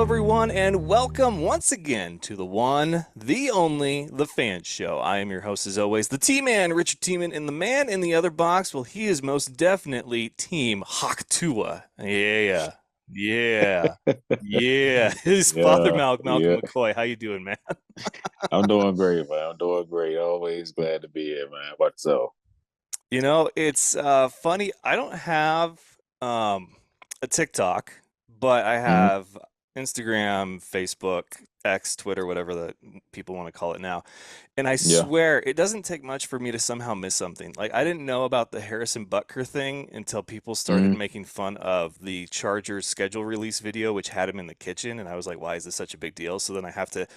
everyone, and welcome once again to the one, the only, the Fan Show. I am your host, as always, the T-Man, Richard T-Man, and the man in the other box, well, he is most definitely Team Hawktua. Yeah, yeah, yeah. His father, Yeah, Malcolm yeah. McCoy. How you doing, man? I'm doing great, man. I'm doing great. Always glad to be here, man. About yourself? It's funny. I don't have a TikTok, but I Hmm. have Instagram, Facebook, X, Twitter, whatever the people want to call it now. And I Yeah. swear it doesn't take much for me to somehow miss something. Like I didn't know about the Harrison Butker thing until people started Hmm. making fun of the Chargers schedule release video, which had him in the kitchen, and I was like, "Why is this such a big deal?" So then I have to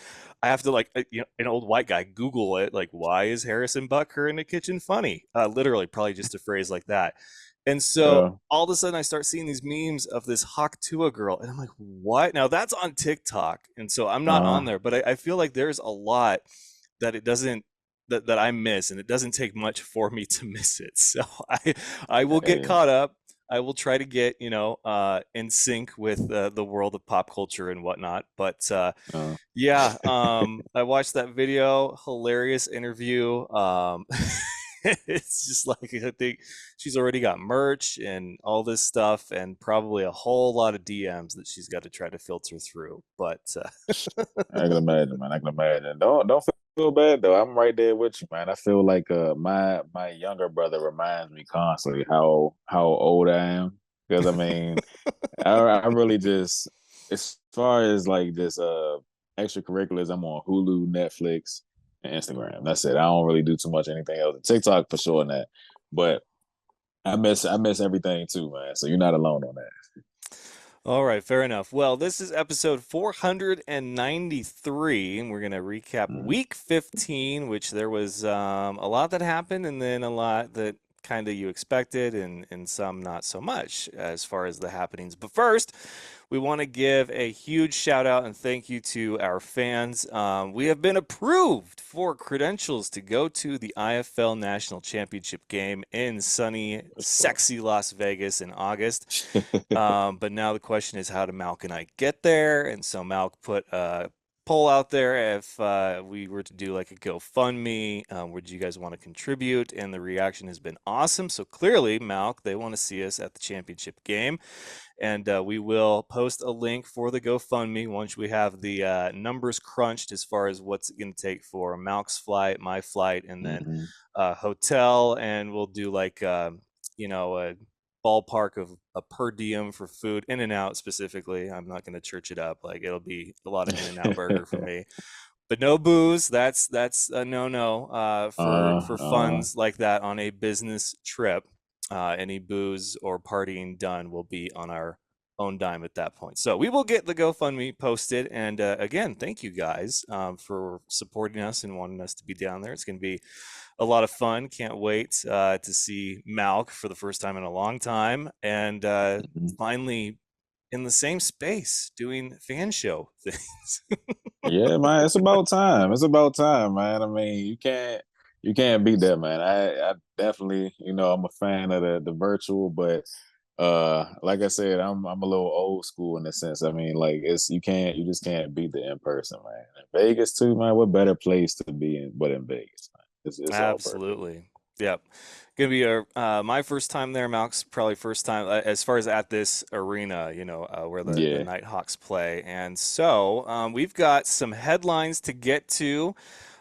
like an old white guy Google it, like, "Why is Harrison Butker in the kitchen funny?" Literally, probably just a phrase like that. And so Yeah. all of a sudden, I start seeing these memes of this Hawk Tuah girl, and I'm like, "What?" Now that's on TikTok, and so I'm not on Uh-huh. there, but I feel like there's a lot that it doesn't that I miss, and it doesn't take much for me to miss it. So I will get Hey. caught up. I will try to get in sync with the world of pop culture and whatnot. But Uh, yeah, I watched that video. Hilarious interview. It's just like I think she's already got merch and all this stuff, and probably a whole lot of DMs that she's got to try to filter through. But I can imagine, man. I can imagine. Don't feel bad though. I'm right there with you, man. I feel like my younger brother reminds me constantly how old I am. Because I mean, I really just, as far as like just extracurriculars, I'm on Hulu, Netflix, and Instagram. That's it. I don't really do too much anything else. TikTok for sure, that. But I miss everything too, man. So you're not alone on that. all right, fair enough. Well, this is episode 493, and we're going to recap Mhm. week 15, which there was a lot that happened, and then a lot that kind of you expected, and some not so much as far as the happenings. But first, we want to give a huge shout out and thank you to our fans. We have been approved for credentials to go to the IFL National Championship game in sunny, sexy Las Vegas in August. But now the question is, how do Malk and I get there? And so Malk put a poll out there if we were to do like a GoFundMe, would you guys want to contribute? And the reaction has been awesome. So clearly, Malk, they want to see us at the championship game. And we will post a link for the GoFundMe once we have the numbers crunched as far as what's it going to take for Malk's flight, my flight, and then Hmm. hotel. And we'll do like, a ballpark of a per diem for food, in and out specifically. I'm not going to church it up. Like it'll be a lot of in and out burger for me, but no booze. That's a no for uh, funds like that on a business trip. Any booze or partying done will be on our own dime at that point. So we will get the GoFundMe posted. And again, thank you guys for supporting us and wanting us to be down there. It's going to be a lot of fun. Can't wait to see Malk for the first time in a long time, and mhm. finally in the same space doing fan show things. Yeah, man. It's about time. It's about time, man. I mean, you can't beat that, man. I definitely, I'm a fan of the virtual, but like I said, I'm a little old school in the sense. I mean, like you just can't beat the in person, man. And Vegas too, man. What better place to be in but in Vegas, man? It's all perfect. Absolutely. Yep. Gonna be my first time there. Malk's probably first time as far as at this arena, where the Yeah. Nighthawks play. And so we've got some headlines to get to.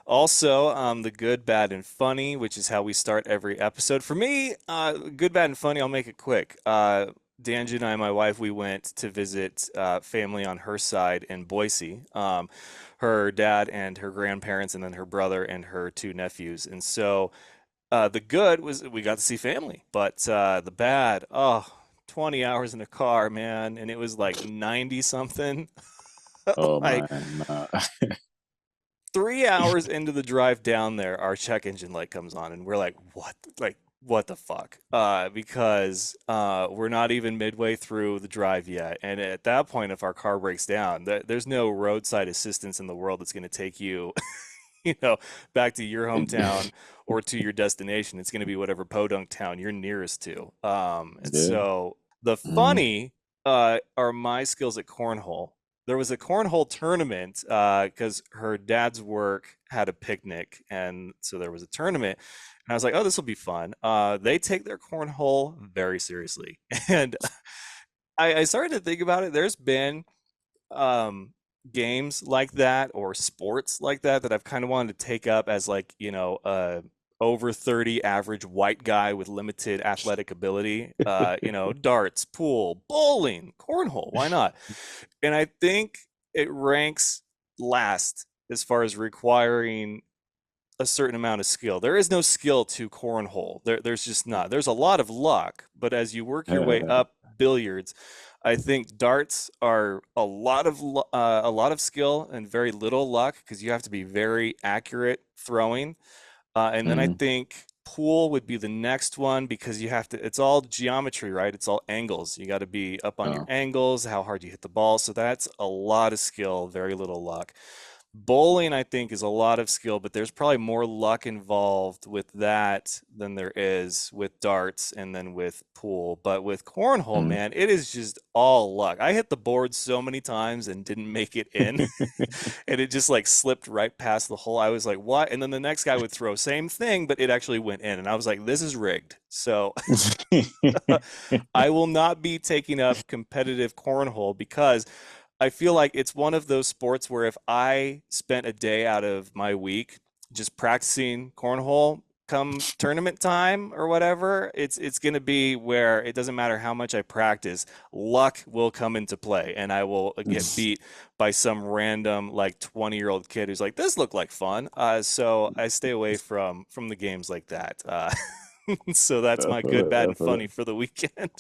Also, the good, bad, and funny, which is how we start every episode. For me, good, bad, and funny. I'll make it quick. Danju and I, my wife, we went to visit family on her side in Boise. Her dad and her grandparents, and then her brother and her two nephews. And so the good was we got to see family, but the bad, 20 hours in a car, man, and it was like 90 something. Oh Like man, nah. 3 hours into the drive down there, our check engine light comes on, and we're like, "What? Like, what the fuck?" Because we're not even midway through the drive yet, and at that point, if our car breaks down, there's no roadside assistance in the world that's going to take you, you know, back to your hometown or to your destination. It's going to be whatever podunk town you're nearest to. And Yeah. so the Mhm. funny are my skills at cornhole. there was a cornhole tournament because her dad's work had a picnic, and so there was a tournament. And I was like, "Oh, this will be fun." They take their cornhole very seriously, and I started to think about it. There's been um, games like that or sports like that that I've kind of wanted to take up as like, over 30 average white guy with limited athletic ability. Darts, pool, bowling, cornhole, why not? And I think it ranks last as far as requiring a certain amount of skill. There is no skill to cornhole. There's just not. There's a lot of luck, but as you work your way up billiards, I think darts are a lot of skill and very little luck because you have to be very accurate throwing. And then I Mhm. think pool would be the next one because you have to, it's all geometry, right? It's all angles. You got to be up on your Oh. angles, how hard you hit the ball. So that's a lot of skill, very little luck. Bowling, I think, is a lot of skill, but there's probably more luck involved with that than there is with darts and then with pool. But with cornhole, Mhm. man, it is just all luck. I hit the board so many times and didn't make it in, and it just like slipped right past the hole. I was like, what? And then the next guy would throw same thing, but it actually went in, and I was like, this is rigged. So I will not be taking up competitive cornhole because I feel like it's one of those sports where if I spent a day out of my week just practicing cornhole come tournament time or whatever, it's going to be where it doesn't matter how much I practice, luck will come into play and I will get beat by some random like 20-year-old kid who's like, this looked like fun. So I stay away from the games like that. So that's I my feel good, it. bad, I and feel funny it. for the weekend.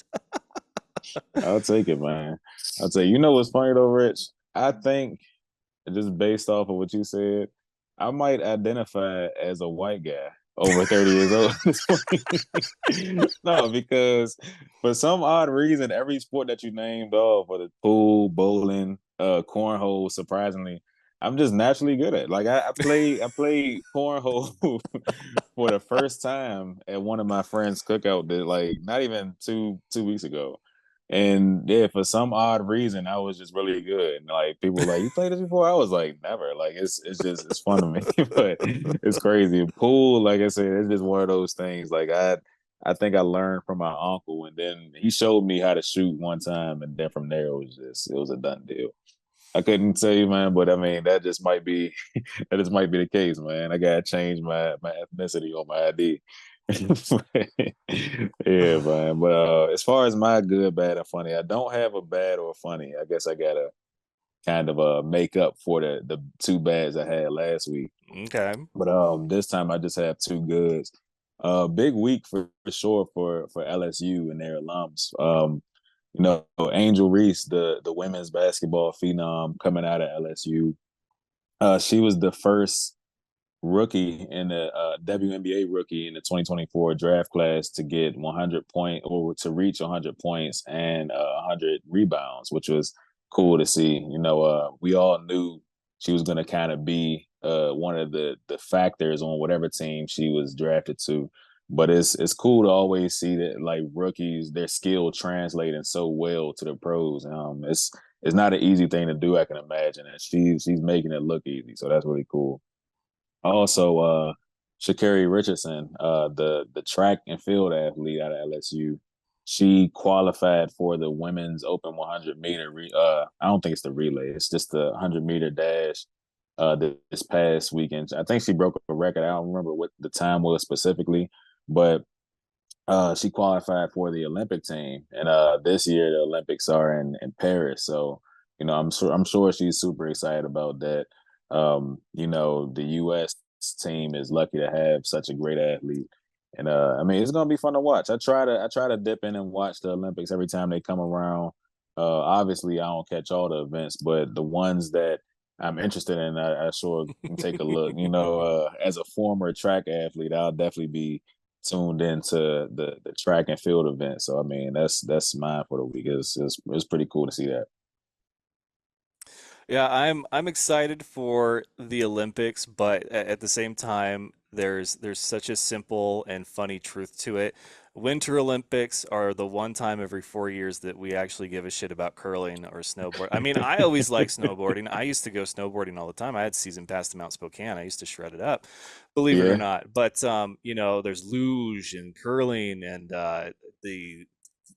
I'll take it, man. I'll tell you. You know what's funny though, Rich? I think just based off of what you said, I might identify as a white guy over 30 years old at this point. No, because for some odd reason, every sport that you named off, whether pool, bowling, cornhole, surprisingly, I'm just naturally good at. Like I played cornhole for the first time at one of my friends' cookout that like not even two weeks ago. And yeah, for some odd reason, I was just really good. And like people were like, "You played this before?" I was like, "Never." Like it's fun to me, but it's crazy. Pool, like I said, it's just one of those things. Like I think I learned from my uncle, and then he showed me how to shoot one time, and then from there it was a done deal. I couldn't tell you, man, but I mean that just might be that just might be the case, man. I gotta change my ethnicity on my ID. Yeah, man. But as far as my good, bad, and funny, I don't have a bad or funny. I guess I gotta kind of make up for the two bads I had last week. Okay. But this time I just have two goods. Big week for sure for LSU and their alums. Angel Reese, the women's basketball phenom coming out of LSU. She was the first rookie in the WNBA rookie in the 2024 draft class to get 100 point or to reach 100 points and 100 rebounds, which was cool to see. We all knew she was going to kind of be one of the factors on whatever team she was drafted to. But it's cool to always see that like rookies, their skill translating so well to the pros. It's not an easy thing to do, I can imagine, and she's making it look easy. So that's really cool. Also, Sha'Carri Richardson, the track and field athlete out of LSU, she qualified for the women's open 100 meter. I don't think it's the relay; it's just the 100 meter dash. This past weekend, I think she broke a record. I don't remember what the time was specifically, but she qualified for the Olympic team, and this year the Olympics are in Paris. So I'm sure she's super excited about that. The U.S. team is lucky to have such a great athlete, and I mean it's gonna be fun to watch. I try to dip in and watch the Olympics every time they come around. Obviously, I don't catch all the events, but the ones that I'm interested in, I sure can take a look. As a former track athlete, I'll definitely be tuned into the track and field event. So I mean, that's mine for the week. It's pretty cool to see that. Yeah, I'm excited for the Olympics, but at the same time, there's such a simple and funny truth to it. Winter Olympics are the one time every 4 years that we actually give a shit about curling or snowboard. I mean, I always like snowboarding. I used to go snowboarding all the time. I had season pass to Mount Spokane. I used to shred it up, believe it or Yeah. not. But there's luge and curling and the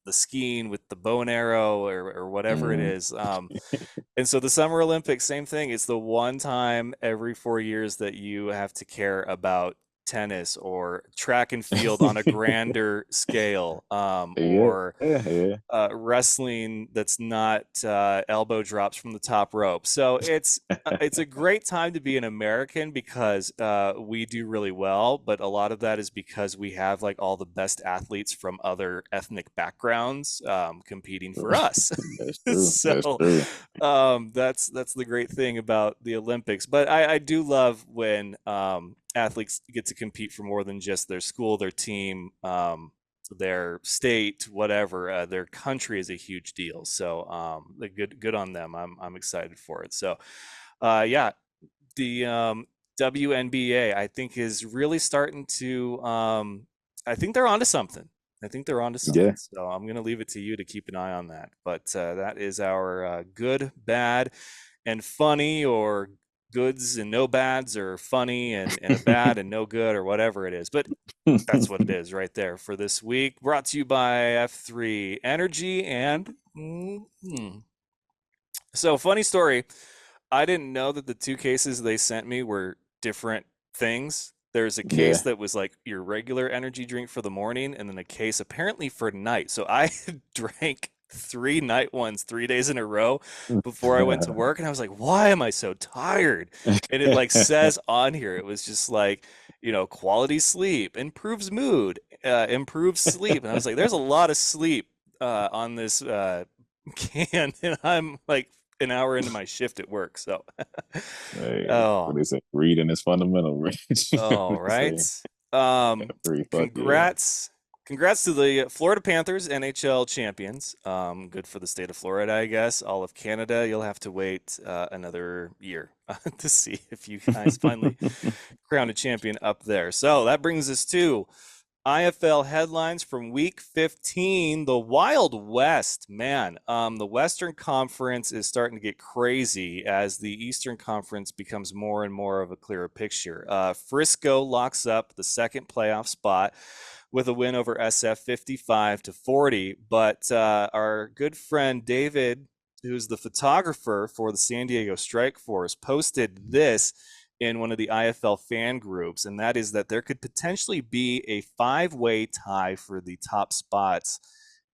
the skiing with the bow and arrow or whatever it Mm. is. And so the Summer Olympics, same thing. It's the one time every 4 years that you have to care about tennis or track and field on a grander scale, Yeah, or yeah. wrestling that's not elbow drops from the top rope. So it's a great time to be an American because we do really well, but a lot of that is because we have like all the best athletes from other ethnic backgrounds competing for us. That's true. That's So true. that's the great thing about the Olympics. But I do love when athletes get to compete for more than just their school, their team, their state, whatever. Their country is a huge deal. So good on them. I'm excited for it. So yeah, the WNBA I think is really starting to. I think they're onto something. I think they're onto something. Yeah. So I'm going to leave it to you to keep an eye on that. But that is our good, bad, and funny, or goods and no bads, or funny and a bad and no good, or whatever it is. But that's what it is right there for this week. Brought to you by F3 Energy and. So, funny story. I didn't know that the two cases they sent me were different things. There's a case Yeah. that was like your regular energy drink for the morning, and then a case apparently for night. So I drank three night ones 3 days in a row before I went to work, and I was like, "Why am I so tired?" And it like says on here, it was just like, quality sleep improves mood, improves sleep, and I was like, "There's a lot of sleep on this can," and I'm like an hour into my shift at work. So, Hey, what oh, they say, reading is fundamental, Rich. all They right. say three. Fuck yeah. Congrats to the Florida Panthers, NHL champions. Good for the state of Florida, I guess. All of Canada, you'll have to wait another year to see if you guys finally crown a champion up there. So that brings us to IFL headlines from week 15. The Wild West, man. The Western Conference is starting to get crazy as the Eastern Conference becomes more and more of a clearer picture. Frisco locks up the second playoff spot with a win over SF 55-40. But our good friend David, who's the photographer for the San Diego Strike Force, posted this in one of the IFL fan groups, and that is that there could potentially be a five-way tie for the top spots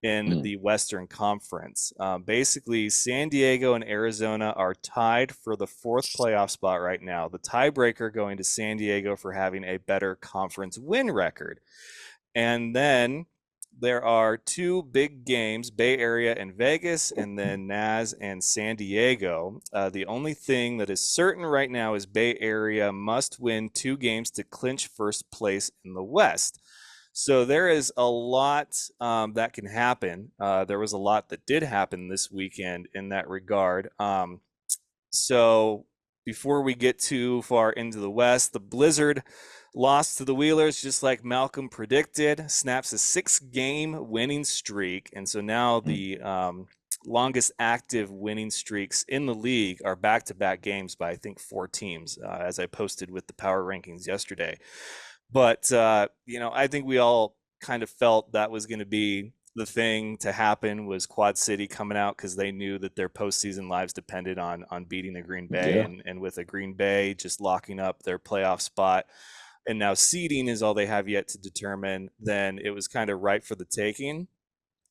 in Mm, the Western Conference. Basically, San Diego and Arizona are tied for the fourth playoff spot right now. The tiebreaker going to San Diego for having a better conference win record. And then there are two big games, Bay Area and Vegas, and then Naz and San Diego. The only thing that is certain right now is Bay Area must win two games to clinch first place in the West. So there is a lot that can happen. There was a lot that did happen this weekend in that regard. So before we get too far into the West, the Blizzard lost to the Wheelers, just like Malcolm predicted, snaps a 6-game winning streak. And so now mm. the longest active winning streaks in the league are back to back games by, I think, 4 teams, as I posted with the power rankings yesterday. But, I think we all kind of felt that was going to be the thing to happen, was Quad City coming out because they knew that their postseason lives depended on beating the Green Bay, Yeah. and with a Green Bay just locking up their playoff spot, and now seeding is all they have yet to determine, then it was kind of ripe for the taking.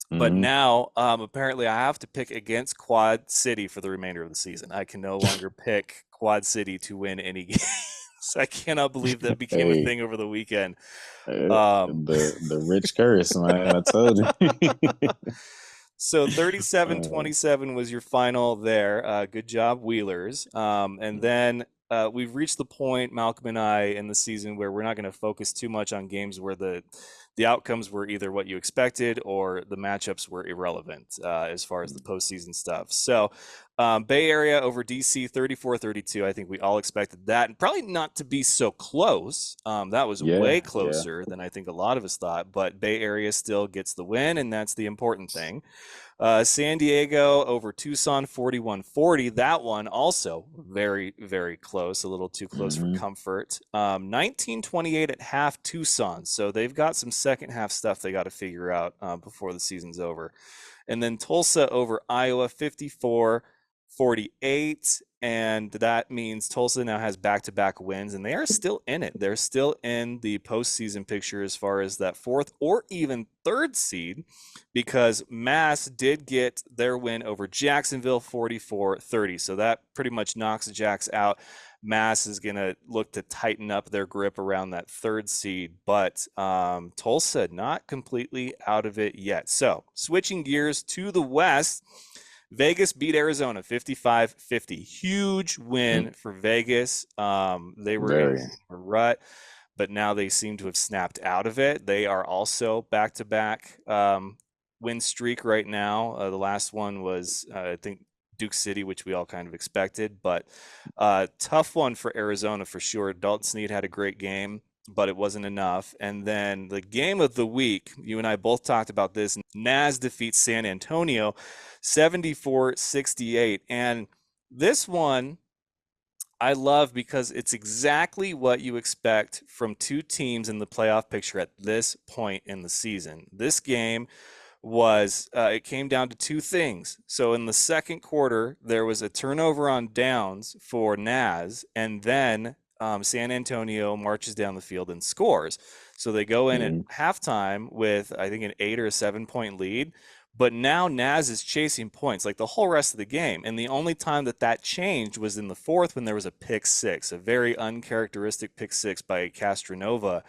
But Mm-hmm. now, apparently, I have to pick against Quad City for the remainder of the season. I can no longer pick Quad City to win any games. I cannot believe that became a Hey, thing over the weekend. Um, the rich curse, man. I told you. So uh, 37-27 was your final there. Good job, Wheelers. And then we've reached the point, Malcolm and I, in the season where we're not going to focus too much on games where the outcomes were either what you expected or the matchups were irrelevant as far as the postseason stuff. So Bay Area over DC 34-32. I think we all expected that, and probably not to be so close. That was Yeah, way yeah. closer than I think a lot of us thought, but Bay Area still gets the win, and that's the important thing. San Diego over Tucson 41-40. That one also very, very close, a little too close for Hmm. comfort. 19-28 at half Tucson. So they've got some second half stuff they got to figure out before the season's over. And then Tulsa over Iowa 54-48. And that means Tulsa now has back to back wins, and they are still in it. They're still in the postseason picture as far as that fourth or even third seed, because Mass did get their win over Jacksonville 44-30. So that pretty much knocks the Jacks out. Mass is going to look to tighten up their grip around that third seed, but Tulsa not completely out of it yet. So switching gears to the West, Vegas beat Arizona 55-50. Huge win for Vegas. They were in Very. a rut, but now they seem to have snapped out of it. They are also back to back win streak right now. The last one was, I think, Duke City, which we all kind of expected, but tough one for Arizona for sure. Dalton Snead had a great game, but it wasn't enough. And then the game of the week, you and I both talked about this. Naz defeats San Antonio 74-68. And this one I love because it's exactly what you expect from two teams in the playoff picture at this point in the season. This game was it came down to two things. So in the second quarter, there was a turnover on downs for Naz, and then San Antonio marches down the field and scores. So they go in at Hmm. halftime with, I think, an 8 or 7 point lead. But now Naz is chasing points like the whole rest of the game. And the only time that that changed was in the fourth when there was a pick six, a very uncharacteristic pick six by Castronova.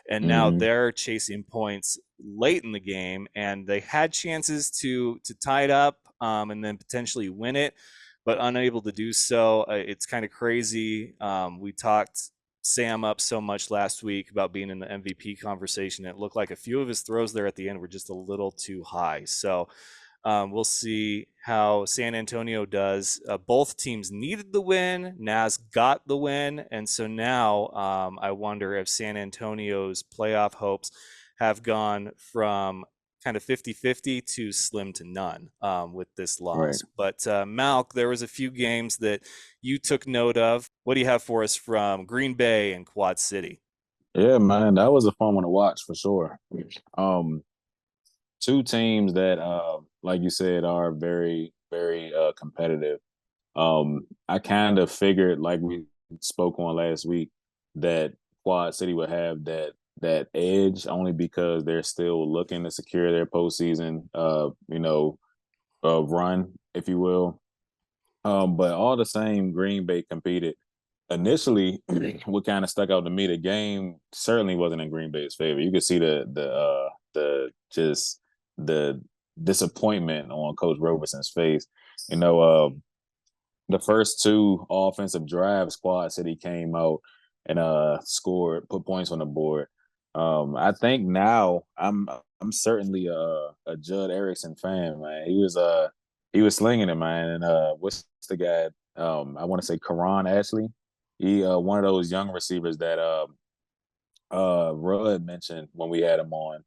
And now Hmm. they're chasing points late in the game, and they had chances to tie it up and then potentially win it, but unable to do so. It's kind of crazy. We talked Sam up so much last week about being in the MVP conversation. It looked like a few of his throws there at the end were just a little too high. So we'll see how San Antonio does. Both teams needed the win. Naz got the win. And so now I wonder if San Antonio's playoff hopes have gone from kind of 50-50 to slim to none with this Right. loss. But Malk, there was a few games that you took note of. What do you have for us from Green Bay and Quad City? Yeah, man, that was a fun one to watch for sure. Um, Two teams that, like you said, are very, very competitive. I kind of figured, like we spoke on last week, that Quad City would have that edge only because they're still looking to secure their postseason, run, if you will. But all the same, Green Bay competed. Initially, what kind of stuck out to me, the game certainly wasn't in Green Bay's favor. You could see the just the disappointment on Coach Roberson's face. You know, the first two offensive drives, Quad City came out and scored, put points on the board. I think now I'm certainly a Judd Erickson fan, man. He was slinging it, man. And what's the guy? I want to say Karan Ashley. He one of those young receivers that Rudd mentioned when we had him on.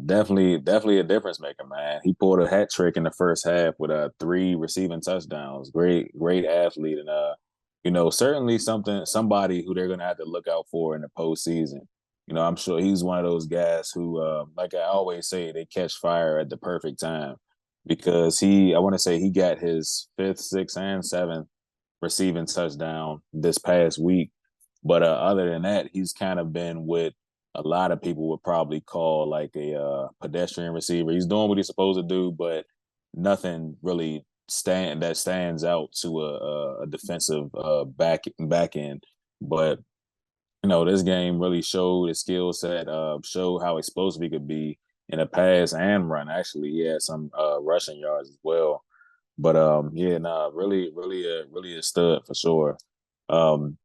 Definitely a difference maker, man. He pulled a hat trick in the first half with 3 receiving touchdowns. Great athlete, and certainly somebody who they're gonna have to look out for in the postseason. I'm sure he's one of those guys who, like I always say, they catch fire at the perfect time because I want to say he got his fifth, sixth, and seventh receiving touchdown this past week. But other than that, he's kind of been what a lot of people would probably call like a pedestrian receiver. He's doing what he's supposed to do, but nothing really stands out to a defensive back end. But this game really showed his skill set, showed how explosive he could be in a pass and run. Actually, he had some rushing yards as well. But yeah, nah, really a stud for sure. Um,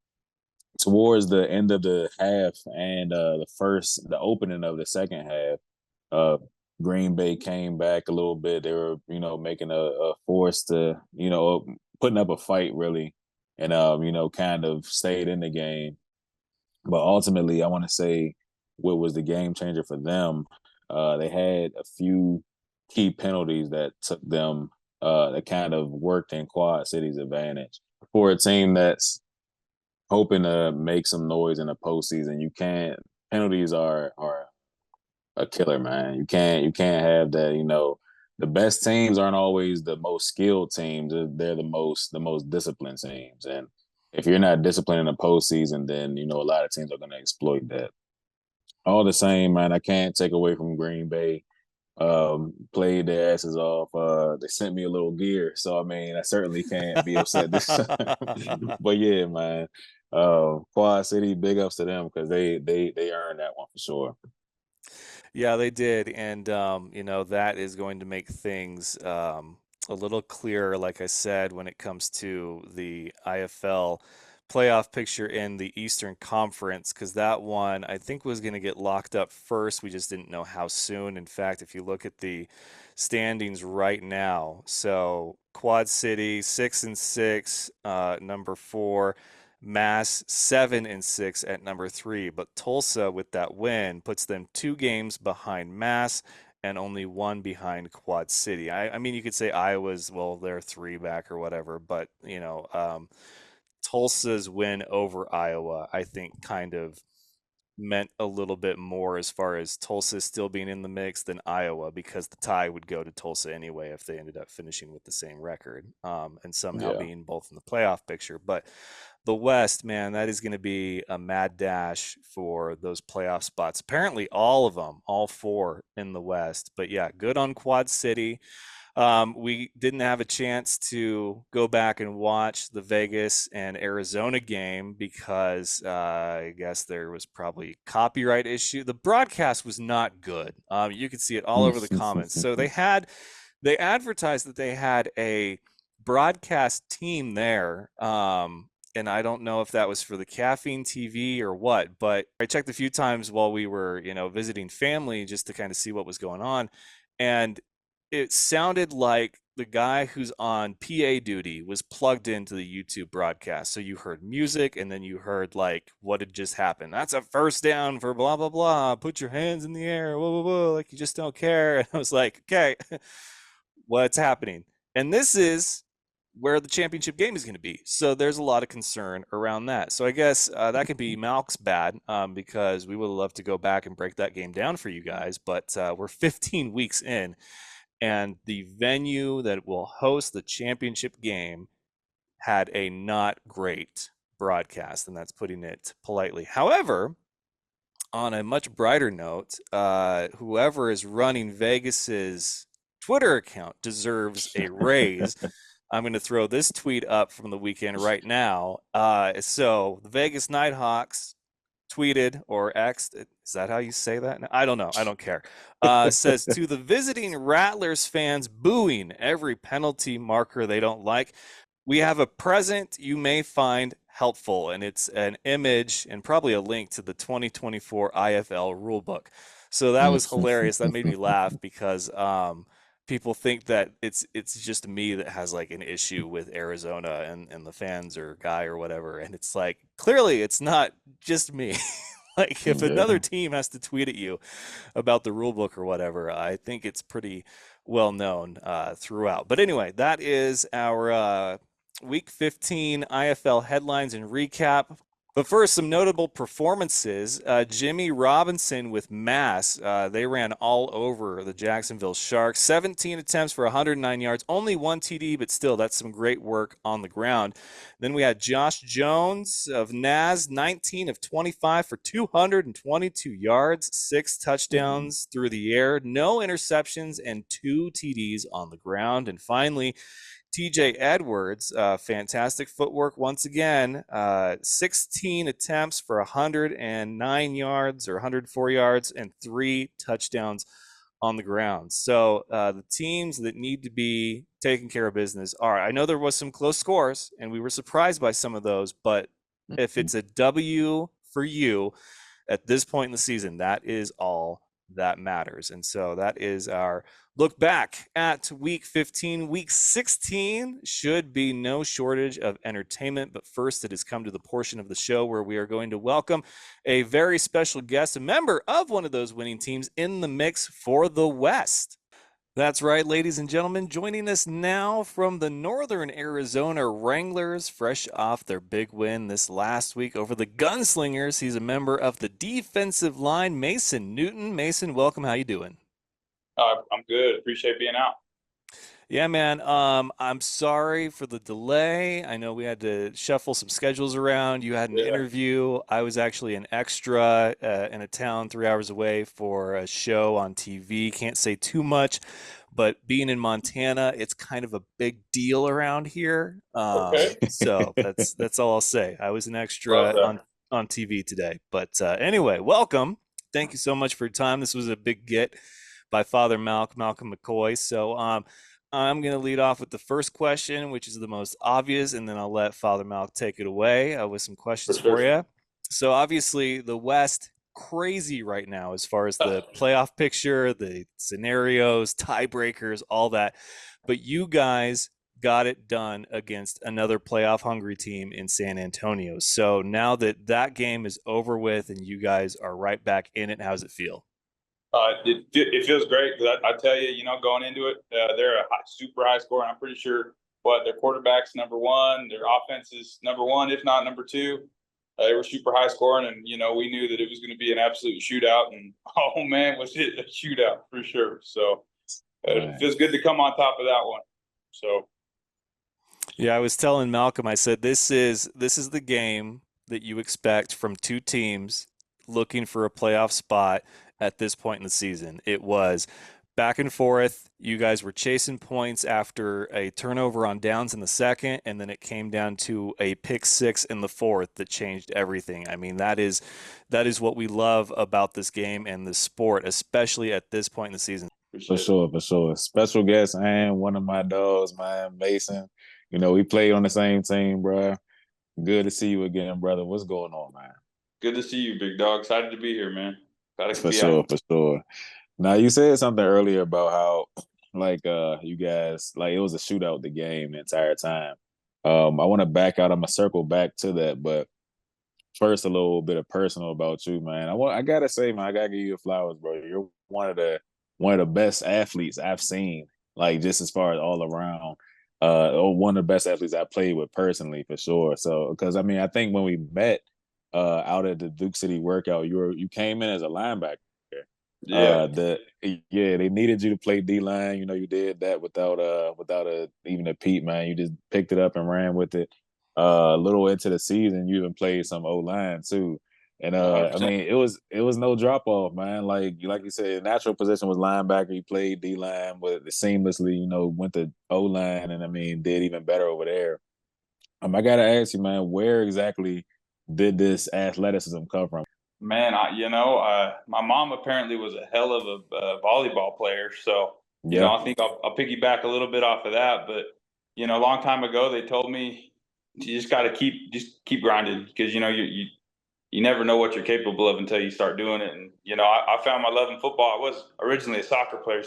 Towards the end of the half and the opening of the second half, Green Bay came back a little bit. They were, making a force to, putting up a fight really, and kind of stayed in the game. But ultimately, I want to say what was the game changer for them. They had a few key penalties that took them that kind of worked in Quad City's advantage for a team that's hoping to make some noise in the postseason. You can't penalties are a killer, man. You can't have that. The best teams aren't always the most skilled teams. They're the most disciplined teams, and if you're not disciplined in the postseason, then a lot of teams are going to exploit that. All the same, man, I can't take away from Green Bay. Played their asses off. They sent me a little gear, so I mean, I certainly can't be upset this time. But yeah, man, Quad City, big ups to them because they earned that one for sure. Yeah, they did, and that is going to make things a little clearer, like I said, when it comes to the IFL playoff picture in the Eastern Conference, because that one I think was going to get locked up first. We just didn't know how soon. In fact, if you look at the standings right now, so Quad City 6-6, number 4. Mass 7-6 at number 3, but Tulsa with that win puts them 2 games behind Mass and only one behind Quad City. I mean, you could say Iowa's, well, they're 3 back or whatever, but Tulsa's win over Iowa, I think, kind of meant a little bit more as far as Tulsa still being in the mix than Iowa, because the tie would go to Tulsa anyway if they ended up finishing with the same record, and somehow Yeah. being both in the playoff picture. But the West, man, that is going to be a mad dash for those playoff spots. Apparently, all of them, all 4 in the West. But yeah, good on Quad City. We didn't have a chance to go back and watch the Vegas and Arizona game because I guess there was probably copyright issue. The broadcast was not good. You could see it all over the comments. So they advertised that they had a broadcast team there. And I don't know if that was for the caffeine TV or what, but I checked a few times while we were, visiting family just to kind of see what was going on. And it sounded like the guy who's on PA duty was plugged into the YouTube broadcast. So you heard music and then you heard like what had just happened. That's a first down for blah blah blah. Put your hands in the air. Whoa, whoa, whoa. Like you just don't care. And I was like, okay, what's happening? And this is where the championship game is going to be. So there's a lot of concern around that. So I guess that could be Malk's bad, because we would love to go back and break that game down for you guys. But we're 15 weeks in, and the venue that will host the championship game had a not great broadcast, and that's putting it politely. However, on a much brighter note, whoever is running Vegas's Twitter account deserves a raise. I'm going to throw this tweet up from the weekend right now. So the Vegas Nighthawks tweeted or X'd, is that how you say that? I don't know. I don't care. Says to the visiting Rattlers fans booing every penalty marker they don't like, we have a present you may find helpful, and it's an image and probably a link to the 2024 IFL rulebook. So that was hilarious. That made me laugh because people think that it's just me that has like an issue with Arizona and the fans or guy or whatever, and it's like clearly it's not just me. Like if another Yeah. team has to tweet at you about the rule book or whatever, I think it's pretty well known throughout. But anyway, that is our Week 15 IFL headlines and recap. But first, some notable performances. Jimmy Robinson with Mass. They ran all over the Jacksonville Sharks. 17 attempts for 109 yards. Only one TD, but still, that's some great work on the ground. Then we had Josh Jones of Naz, 19 of 25 for 222 yards, 6 touchdowns through the air, no interceptions, and 2 TDs on the ground. And finally, TJ Edwards, fantastic footwork once again. 16 attempts for 109 yards or 104 yards and 3 touchdowns on the ground. So the teams that need to be taking care of business are, I know there was some close scores and we were surprised by some of those, but if it's a W for you at this point in the season, that is all that matters. And so that is our look back at week 15. Week 16 should be no shortage of entertainment. But first, it has come to the portion of the show where we are going to welcome a very special guest, a member of one of those winning teams in the mix for the West. That's right, ladies and gentlemen. Joining us now from the Northern Arizona Wranglers, fresh off their big win this last week over the Gunslingers. He's a member of the defensive line, Mason Newton. Mason, welcome. How you doing? I'm good. Appreciate being out. Yeah, man. I'm sorry for the delay. I know we had to shuffle some schedules around. You had an Yeah. interview. I was actually an extra in a town 3 hours away for a show on TV. Can't say too much, but being in Montana, it's kind of a big deal around here. Okay. So that's all I'll say. I was an Love extra that. on TV today. But anyway, welcome. Thank you so much for your time. This was a big get by Father Malcolm McCoy. So I'm going to lead off with the first question, which is the most obvious, and then I'll let Father Malk take it away with some For questions for sure. you. So, obviously, the West crazy right now as far as the playoff picture, the scenarios, tiebreakers, all that. But you guys got it done against another playoff hungry team in San Antonio. So now that that game is over with and you guys are right back in it, how's it feel? It feels great because I tell you, going into it, they're a super high score, and I'm pretty sure their quarterback's number one, their offense is number one, if not number two. They were super high scoring, and we knew that it was going to be an absolute shootout. And oh man, was it a shootout for sure! So it Man. feels good to come on top of that one. So Yeah, I was telling Malcolm, I said this is the game that you expect from two teams looking for a playoff spot at this point in the season. It was back and forth. You guys were chasing points after a turnover on downs in the second, and then it came down to a pick six in the fourth that changed everything. I mean, that is what we love about this game and the sport, especially at this point in the season. For appreciate it. sure, for sure. Special guest and one of my dogs, man, Mason. We played on the same team, bro. Good to see you again, brother. What's going on, man? Good to see you, big dog. Excited to be here, man. Glad I could For be out. sure, for sure. Now you said something earlier about how like you guys like it was a shootout the game the entire time. I want to back out. I'm gonna circle back to that, but first a little bit of personal about you, man. I gotta say, man, I gotta give you your flowers, bro. You're one of the best athletes I've seen, like just as far as all around. Or one of the best athletes I played with personally for sure. So because I mean I think when we met out at the Duke City workout, you came in as a linebacker. Yeah. The Yeah, they needed you to play D line. You did that without even a peep, man. You just picked it up and ran with it. A little into the season, you even played some O line too. And I 100%. mean, it was no drop off, man. Like you said, natural position was linebacker. You played D line, but seamlessly, went to O line, and I mean, did even better over there. I gotta ask you, man, where exactly did this athleticism come from? Man, my mom apparently was a hell of a volleyball player. So, Yeah. I think I'll piggyback a little bit off of that. But, a long time ago, they told me you just got to keep grinding because, you never know what you're capable of until you start doing it. And, I found my love in football. I was originally a soccer player,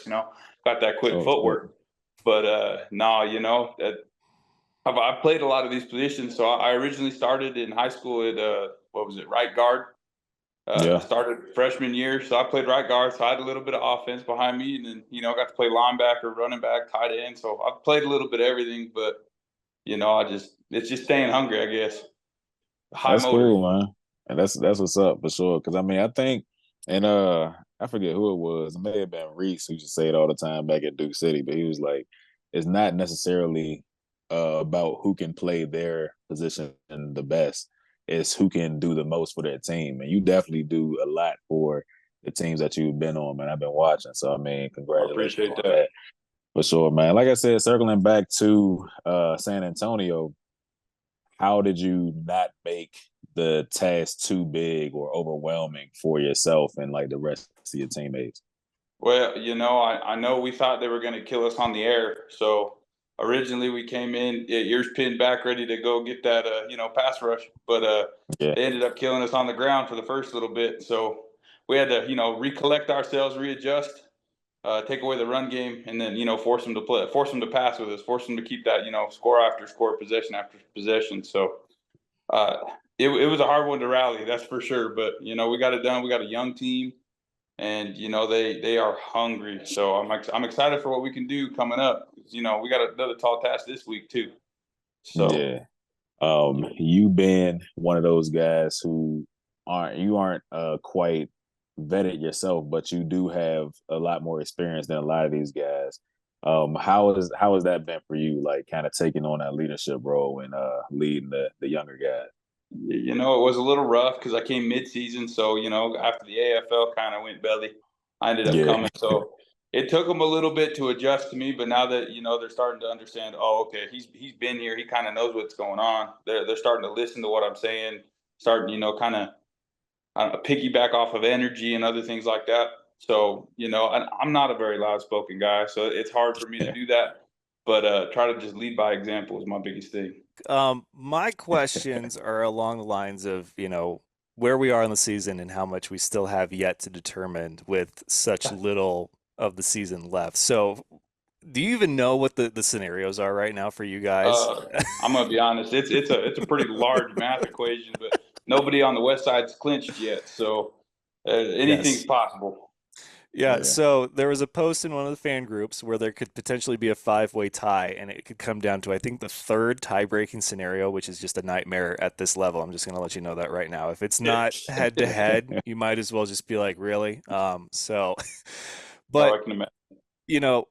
got that quick Oh, shit. footwork. But no, I've played a lot of these positions. So I originally started in high school at, what was it, right guard. Yeah. Started freshman year, so I played right guard, so I had a little bit of offense behind me, and then got to play linebacker, running back, tight end. So I've played a little bit of everything, but it's just staying hungry, I guess. High That's motor. cool, man. And that's what's up for sure. Because I mean, I think, and I forget who it was. It may have been Reese who used to say it all the time back at Duke City, but he was like, it's not necessarily about who can play their position the best. It's who can do the most for their team, and you definitely do a lot for the teams that you've been on, man. I've been watching, so I mean, I congratulations appreciate on that. that for sure, man. Like I said, circling back to San Antonio, how did you not make the task too big or overwhelming for yourself and like the rest of your teammates? Well, I know we thought they were going to kill us on the air, so originally we came in ears pinned back, ready to go get that pass rush, but Yeah. they ended up killing us on the ground for the first little bit. So we had to, recollect ourselves, readjust, take away the run game, and then, force them to play, force them to pass with us, force them to keep that, score after score, possession after possession. So uh, it was a hard one to rally, that's for sure. But, we got it done. We got a young team, and, they are hungry. So I'm excited for what we can do coming up. We got another tall task this week too. So Yeah. You been one of those guys who aren't quite vetted yourself, but you do have a lot more experience than a lot of these guys. How has that been for you, like kind of taking on that leadership role and leading the younger guys? It was a little rough because I came mid-season. So, after the AFL kind of went belly, I ended up Yeah. coming. So it took them a little bit to adjust to me. But now that, they're starting to understand, oh, okay, he's been here. He kind of knows what's going on. They're starting to listen to what I'm saying, starting, kind of piggyback off of energy and other things like that. So, I'm not a very loud spoken guy. So it's hard for me to do that. But try to just lead by example is my biggest thing. My questions are along the lines of, where we are in the season and how much we still have yet to determine with such little of the season left. So, do you even know what the scenarios are right now for you guys? I'm gonna be honest. It's a pretty large math equation, but nobody on the west side's clinched yet. So anything's Yes. possible. Yeah, Yeah. so there was a post in one of the fan groups where there could potentially be a five-way tie, and it could come down to, I think, the third tie-breaking scenario, which is just a nightmare at this level. I'm just going to let you know that right now. If it's not head-to-head, you might as well just be like, really? Oh, But I can imagine. you know,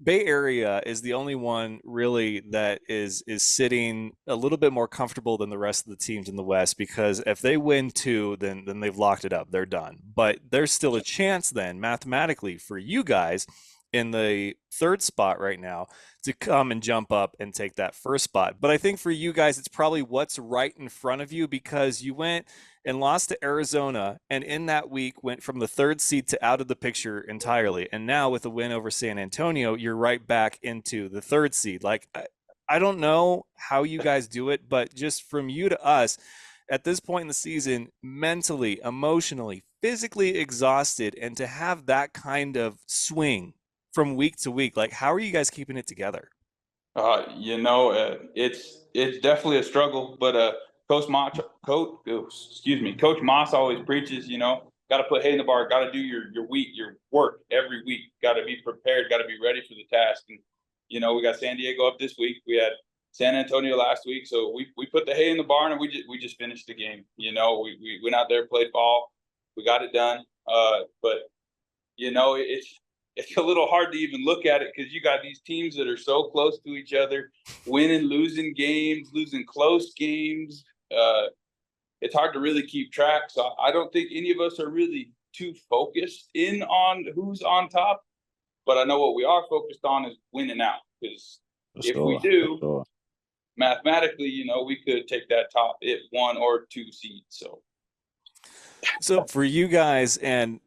Bay Area is the only one really that is sitting a little bit more comfortable than the rest of the teams in the West, because if they win two, then they've locked it up. They're done. But there's still a chance then mathematically for you guys in the third spot right now to come and jump up and take that first spot. But I think for you guys, it's probably what's right in front of you, because you went and lost to Arizona, and in that week went from the third seed to out of the picture entirely. And now with a win over San Antonio, you're right back into the third seed. Like, I don't know how you guys do it, but just from you to us, at this point in the season, mentally, emotionally, physically exhausted, and to have that kind of swing from week to week, like, how are you guys keeping it together? It's definitely a struggle, but Coach Moss always preaches, got to put hay in the bar, got to do your work every week, got to be prepared, got to be ready for the task. And we got San Diego up this week, we had San Antonio last week, so we put the hay in the barn and we just finished the game. We went out there, played ball, we got it done. But it's a little hard to even look at it because you got these teams that are so close to each other, winning, losing games, losing close games. It's hard to really keep track. So I don't think any of us are really too focused in on who's on top. But I know what we are focused on is winning out, because For if we sure. For do, sure. mathematically, we could take that top it 1 or 2 seed. So for you guys, and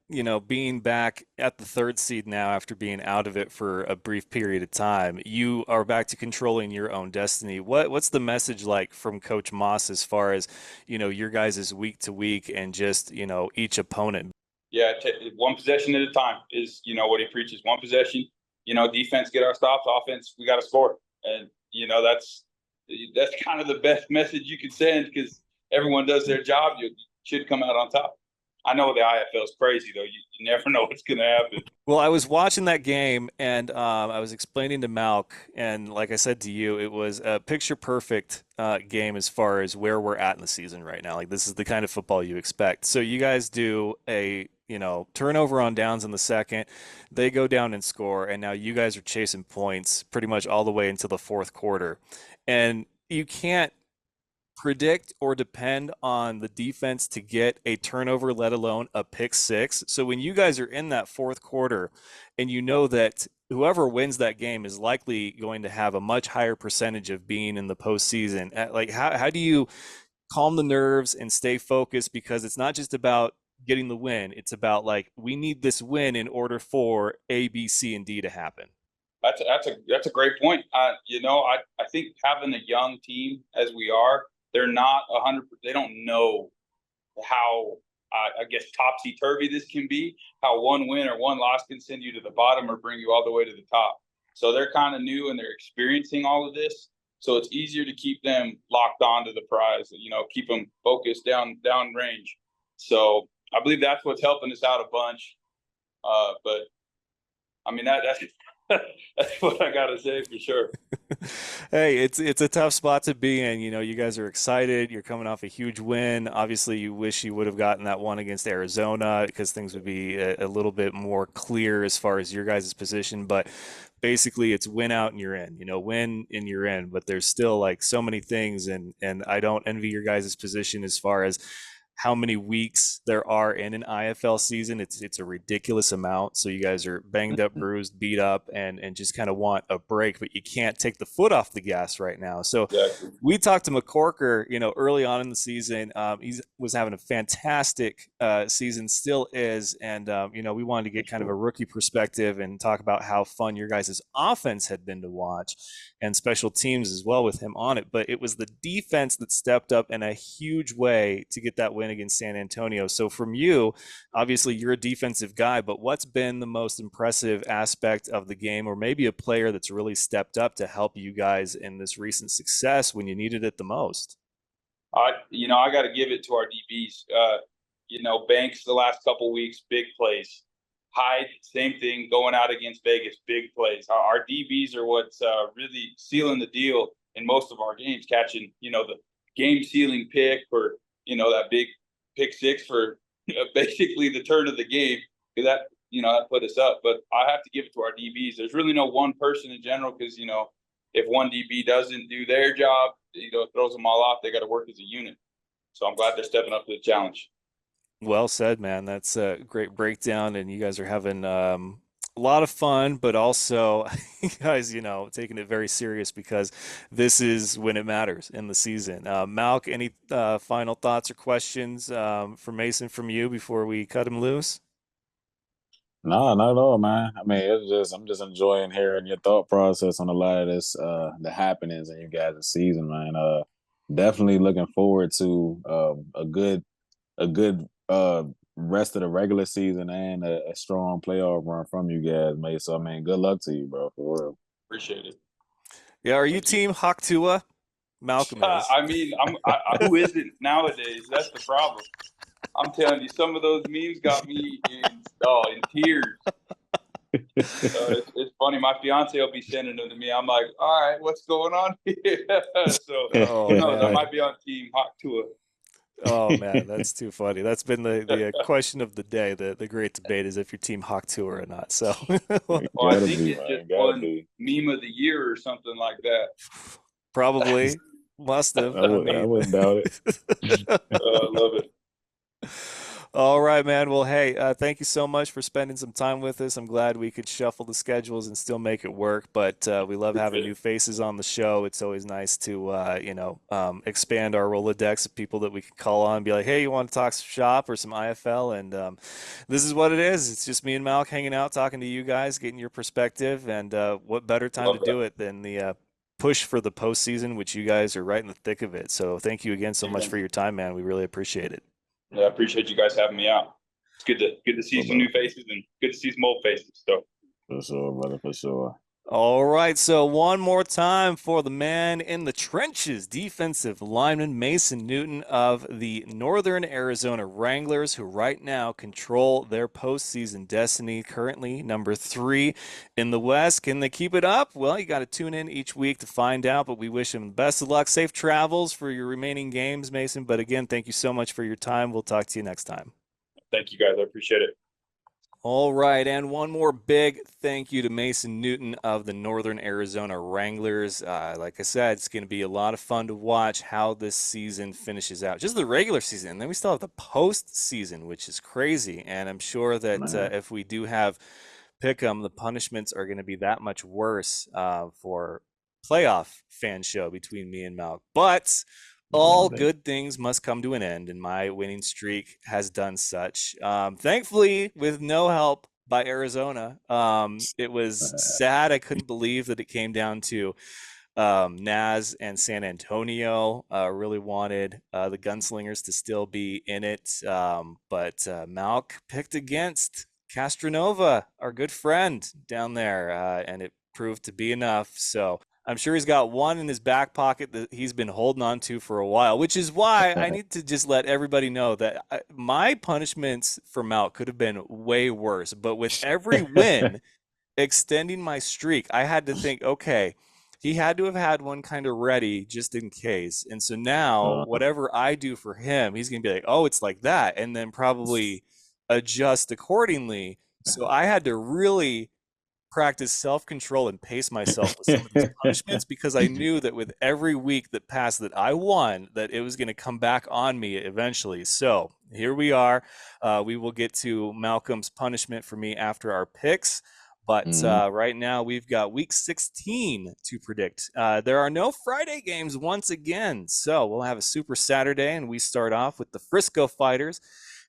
being back at the third seed now after being out of it for a brief period of time, you are back to controlling your own destiny. What's the message like from Coach Moss as far as your guys' week to week and just each opponent? Yeah, one possession at a time is what he preaches. One possession, defense get our stops, offense we got to score, and that's kind of the best message you can send, because everyone does their job. You should come out on top. I know the IFL is crazy though. You never know what's going to happen. Well, I was watching that game, and I was explaining to Malk, and like I said to you, it was a picture perfect game as far as where we're at in the season right now. Like, this is the kind of football you expect. So you guys do a turnover on downs in the second, they go down and score, and now you guys are chasing points pretty much all the way into the fourth quarter, and you can't predict or depend on the defense to get a turnover, let alone a pick six. So when you guys are in that fourth quarter and you know that whoever wins that game is likely going to have a much higher percentage of being in the postseason, like, how do you calm the nerves and stay focused? Because it's not just about getting the win. It's about, like, we need this win in order for A, B, C, and D to happen. That's a great point. I think having a young team as we are, they're not 100. They don't know how I guess topsy-turvy this can be, how one win or one loss can send you to the bottom or bring you all the way to the top. So they're kind of new and they're experiencing all of this. So it's easier to keep them locked onto the prize, keep them focused down range. So I believe that's what's helping us out a bunch. But I mean, that's that's what I gotta say for sure. Hey, it's a tough spot to be in. You know, you guys are excited. You're coming off a huge win. Obviously, you wish you would have gotten that one against Arizona because things would be a little bit more clear as far as your guys' position. But basically, it's win out and you're in. You know, win and you're in. But there's still like so many things, and I don't envy your guys' position as far as how many weeks there are in an IFL season. It's a ridiculous amount. So you guys are banged up, bruised, beat up, and just kind of want a break, but you can't take the foot off the gas right now. So Exactly. we talked to McCorker, early on in the season. He was having a fantastic season, still is, and we wanted to get kind of a rookie perspective and talk about how fun your guys' offense had been to watch, and special teams as well with him on it. But it was the defense that stepped up in a huge way to get that win against San Antonio. So from you, obviously you're a defensive guy, but what's been the most impressive aspect of the game, or maybe a player that's really stepped up to help you guys in this recent success when you needed it the most? I got to give it to our DBs. Banks the last couple weeks, big plays. Hyde, same thing, going out against Vegas, big plays. Our DBs are what's really sealing the deal in most of our games, catching, the game sealing pick or, that big pick six for basically the turn of the game. That, that put us up. But I have to give it to our DBs. There's really no one person in general because, if one DB doesn't do their job, it throws them all off. They got to work as a unit. So I'm glad they're stepping up to the challenge. Well said, man. That's a great breakdown, and you guys are having a lot of fun, but also you guys, taking it very serious because this is when it matters in the season. Malk, any final thoughts or questions for Mason from you before we cut him loose? No, not at all, man. I mean, I'm just enjoying hearing your thought process on a lot of this, the happenings in you guys' season, man. Definitely looking forward to a good rest of the regular season and a strong playoff run from you guys, mate. So I mean, good luck to you, bro, for real. Appreciate it. Yeah, are you Thank you. team Hawk Tua? Malcolm is. I mean, who isn't nowadays? That's the problem. I'm telling you, some of those memes got me in tears. It's funny. My fiance will be sending them to me. I'm like, all right, what's going on here? So Oh who knows? I man. might be on team Hawk Tua. Oh man, that's too funny. That's been the question of the day. The great debate is if your team Hawk Tour or not. So Well, I Gotta think be, it just man. Gotta won be. meme of the year or something like that. probably must have. I I mean, wouldn't doubt it. I love it. all right, man. Well, hey, thank you so much for spending some time with us. I'm glad we could shuffle the schedules and still make it work. But we love having new faces on the show. It's always nice to, expand our Rolodex of people that we can call on and be like, hey, you want to talk some shop or some IFL? And this is what it is. It's just me and Malk hanging out, talking to you guys, getting your perspective. And what better time to Love do that. it than the push for the postseason, which you guys are right in the thick of it. So thank you again so much Amen. for your time, man. We really appreciate it. Yeah, I appreciate you guys having me out. It's good to see For some new faces and good to see some old faces. So sure, brother, for sure. All right, so one more time for the man in the trenches, defensive lineman Mason Newton of the Northern Arizona Wranglers, who right now control their postseason destiny, currently number 3 in the West. Can they keep it up? Well, you got to tune in each week to find out, but we wish them the best of luck. Safe travels for your remaining games, Mason. But again, thank you so much for your time. We'll talk to you next time. thank you guys. I appreciate it. All right, and one more big thank you to Mason Newton of the Northern Arizona Wranglers. Like I said, it's going to be a lot of fun to watch how this season finishes out. Just the regular season, and then we still have the postseason, which is crazy. And I'm sure that Man. if we do have pick'em, the punishments are going to be that much worse for playoff fan show between me and Malk. But all good things must come to an end, and my winning streak has done such. Thankfully, with no help by Arizona. It was sad. I couldn't believe that it came down to Naz and San Antonio really wanted the Gunslingers to still be in it, but Malk picked against Castronova, our good friend down there, and it proved to be enough. So I'm sure he's got one in his back pocket that he's been holding on to for a while, which is why I need to just let everybody know that my punishments for Malk could have been way worse. But with every win, extending my streak, I had to think, okay, he had to have had one kind of ready just in case. And so now, uh, whatever I do for him, he's going to be like, oh, it's like that. And then probably adjust accordingly. So I had to really practice self-control and pace myself with some of these punishments because I knew that with every week that passed that I won, that it was going to come back on me eventually. So here we are. We will get to Malcolm's punishment for me after our picks. But mhm. right now, we've got week 16 to predict. There are no Friday games once again. So we'll have a Super Saturday, and we start off with the Frisco Fighters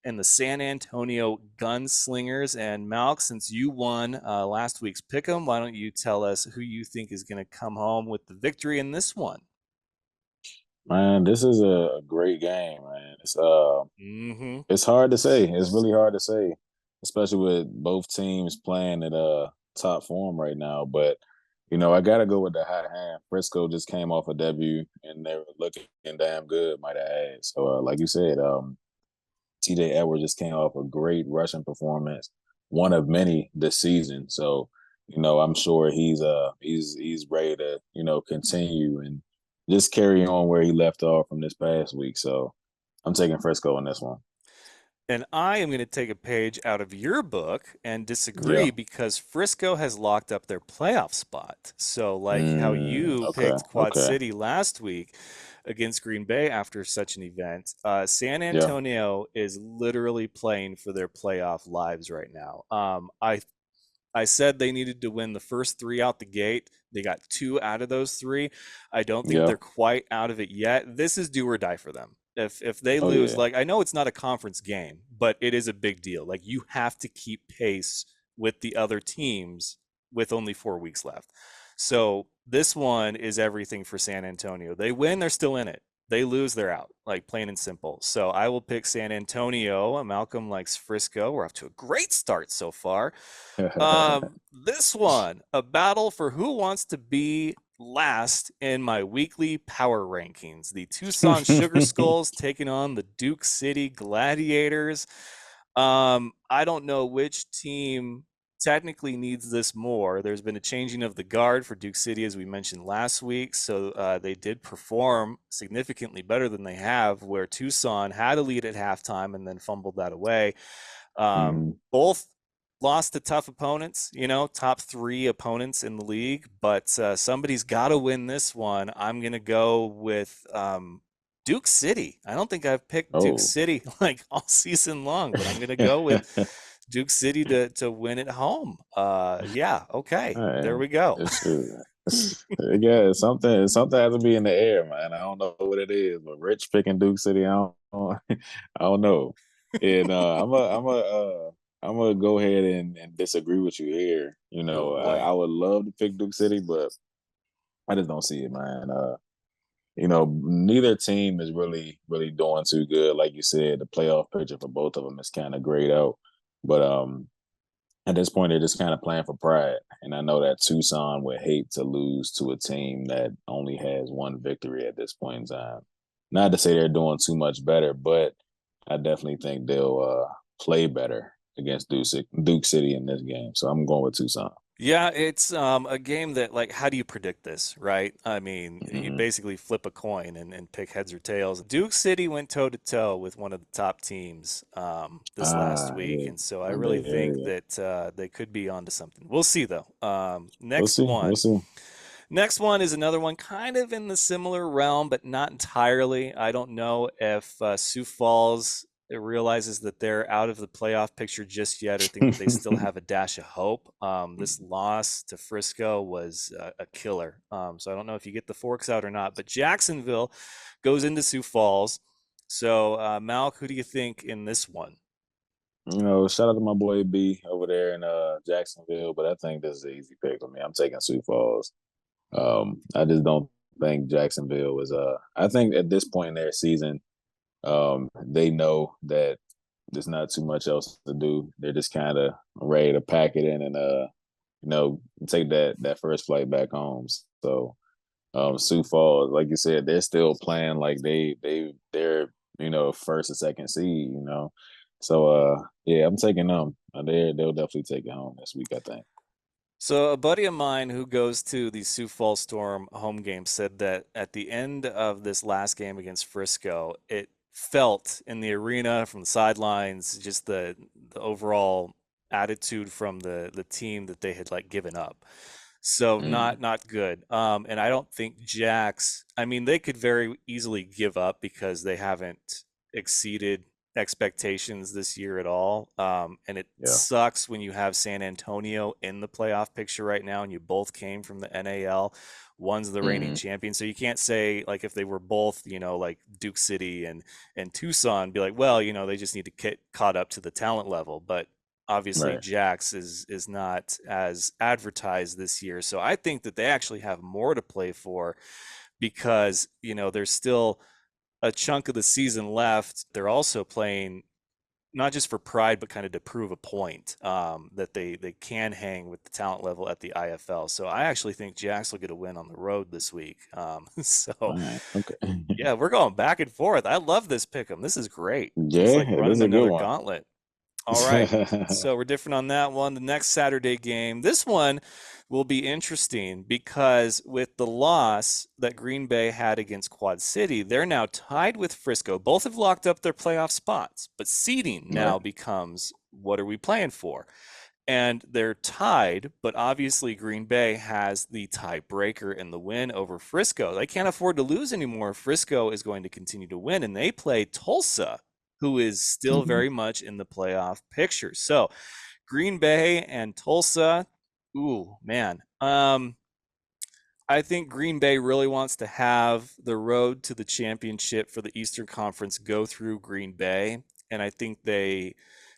and the San Antonio Gunslingers. And Malk, since you won last week's pick'em, why don't you tell us who you think is going to come home with the victory in this one? Man, this is a great game, man. Mm-hmm. It's hard to say. It's really hard to say, especially with both teams playing at top form right now. But I gotta go with the hot hand. Frisco just came off a debut and they were looking damn good, might I add. So like you said, TJ Edwards just came off a great rushing performance, one of many this season. So, I'm sure he's ready to, continue and just carry on where he left off from this past week. So I'm taking Frisco in this one. And I am going to take a page out of your book and Yeah. disagree because Frisco has locked up their playoff spot. So, like how you Okay. picked Quad Okay. City last week against Green Bay after such an event, San Yeah. Antonio is literally playing for their playoff lives right now. I said they needed to win the first three out the gate. They got two out of those three. I don't think Yeah. they're quite out of it yet. This is do or die for them. If they Oh lose, yeah. like I know it's not a conference game, but it is a big deal. Like you have to keep pace with the other teams with only 4 weeks left. So this one is everything for San Antonio. They win, they're still in it. They lose, they're out. Like plain and simple. So I will pick San Antonio. Malcolm likes Frisco. We're off to a great start so far. This one, a battle for who wants to be last in my weekly power rankings. The Tucson Sugar Skulls taking on the Duke City Gladiators. I don't know which team technically needs this more. There's been a changing of the guard for Duke City, as we mentioned last week. So they did perform significantly better than they have, where Tucson had a lead at halftime and then fumbled that away. Mhm. Both lost to tough opponents, top three opponents in the league, but somebody's got to win this one. I'm going to go with Duke City. I don't think I've picked Duke Oh. City like all season long, but I'm going to go with Duke City to win at home. Yeah, okay. There Man, we go. it's true. Yeah, something has to be in the air, man. I don't know what it is, but Rich picking Duke City, I don't know. And I'm gonna go ahead and disagree with you here. Oh I boy. would love to pick Duke City, but I just don't see it, man. Neither team is really doing too good. Like you said, the playoff picture for both of them is kind of grayed out. But at this point, they're just kind of playing for pride. And I know that Tucson would hate to lose to a team that only has one victory at this point in time. Not to say they're doing too much better, but I definitely think they'll play better against Duke City in this game. So I'm going with Tucson. Yeah, it's a game that, like, how do you predict this, right? I mean, you Hmm. basically flip a coin and pick heads or tails. Duke City went toe to toe with one of the top teams this last week, Yeah, and so I I really did hear think you. that they could be onto something. We'll see, though. We'll Next see. We'll one. see. Next one is another one kind of in the similar realm, but not entirely. I don't know if Sioux Falls realizes that they're out of the playoff picture just yet or think that they still have a dash of hope. This loss to Frisco was a killer. So I don't know if you get the forks out or not, but Jacksonville goes into Sioux Falls. So, Malk, who do you think in this one? Shout out to my boy B over there in Jacksonville, but I think this is an easy pick for me. I'm taking Sioux Falls. I just don't think Jacksonville is. I think at this point in their season, they know that there's not too much else to do. They're just kind of ready to pack it in and take that first flight back home. So Sioux Falls, like you said, they're still playing like they're first or second seed. So yeah, I'm taking them. They'll definitely take it home this week, I think. So a buddy of mine who goes to the Sioux Falls Storm home game said that at the end of this last game against Frisco, it felt in the arena from the sidelines, just the overall attitude from the team that they had like given up. So Mm, not good. And I don't think Jacks, I mean, they could very easily give up because they haven't exceeded expectations this year at all. And it yeah. sucks when you have San Antonio in the playoff picture right now and you both came from the NAL. One's the reigning Hmm. champion. So you can't say like if they were both, like Duke City and Tucson, be like, well, they just need to get caught up to the talent level. But obviously Right. Jax is not as advertised this year. So I think that they actually have more to play for because, there's still a chunk of the season left. They're also playing not just for pride, but kind of to prove a point that they can hang with the talent level at the IFL. So I actually think Jax will get a win on the road this week. So All right. Okay. yeah, we're going back and forth. I love this pick 'em. This is great. It's like Yeah, this running is a good another one. gauntlet. All right. So we're different on that one. The next Saturday game, this one will be interesting because with the loss that Green Bay had against Quad City, they're now tied with Frisco. Both have locked up their playoff spots, but seeding Right. now becomes what are we playing for? And they're tied, but obviously Green Bay has the tiebreaker in the win over Frisco. They can't afford to lose anymore. Frisco is going to continue to win, and they play Tulsa, who is still Hmm. very much in the playoff picture. So Green Bay and Tulsa, ooh, man. I think Green Bay really wants to have the road to the championship for the Eastern Conference go through Green Bay. And I think they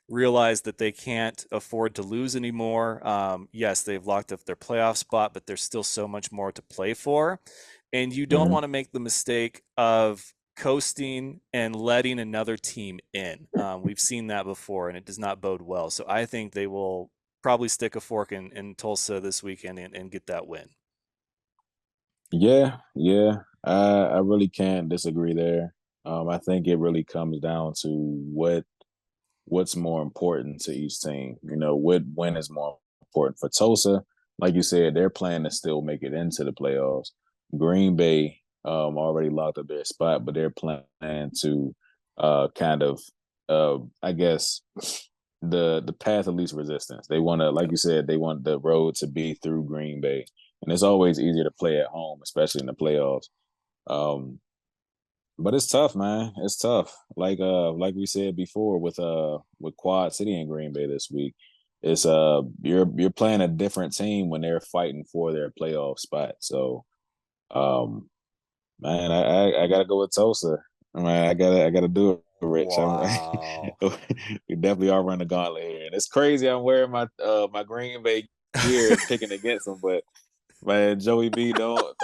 realize that they can't afford to lose anymore. Yes, they've locked up their playoff spot, but there's still so much more to play for. And you don't Hmm. want to make the mistake of coasting and letting another team in. We've seen that before, and it does not bode well. So I think they will probably stick a fork in Tulsa this weekend and get that win. Yeah, yeah. I really can't disagree there. I think it really comes down to what's more important to each team. What win is more important for Tulsa? Like you said, they're planning to still make it into the playoffs. Green Bay already locked up their spot, but they're planning to kind of I guess the path of least resistance. They want to, like Yep. you said, they want the road to be through Green Bay, and it's always easier to play at home, especially in the playoffs. Um, but it's tough, man. It's tough. Like we said before with Quad City and Green Bay this week. It's you're playing a different team when they're fighting for their playoff spot. So um man, I gotta go with Tulsa. Man, I gotta do it, Rich. Wow. We definitely are running the gauntlet here. And it's crazy I'm wearing my Green Bay gear and picking against them, but man, Joey B, don't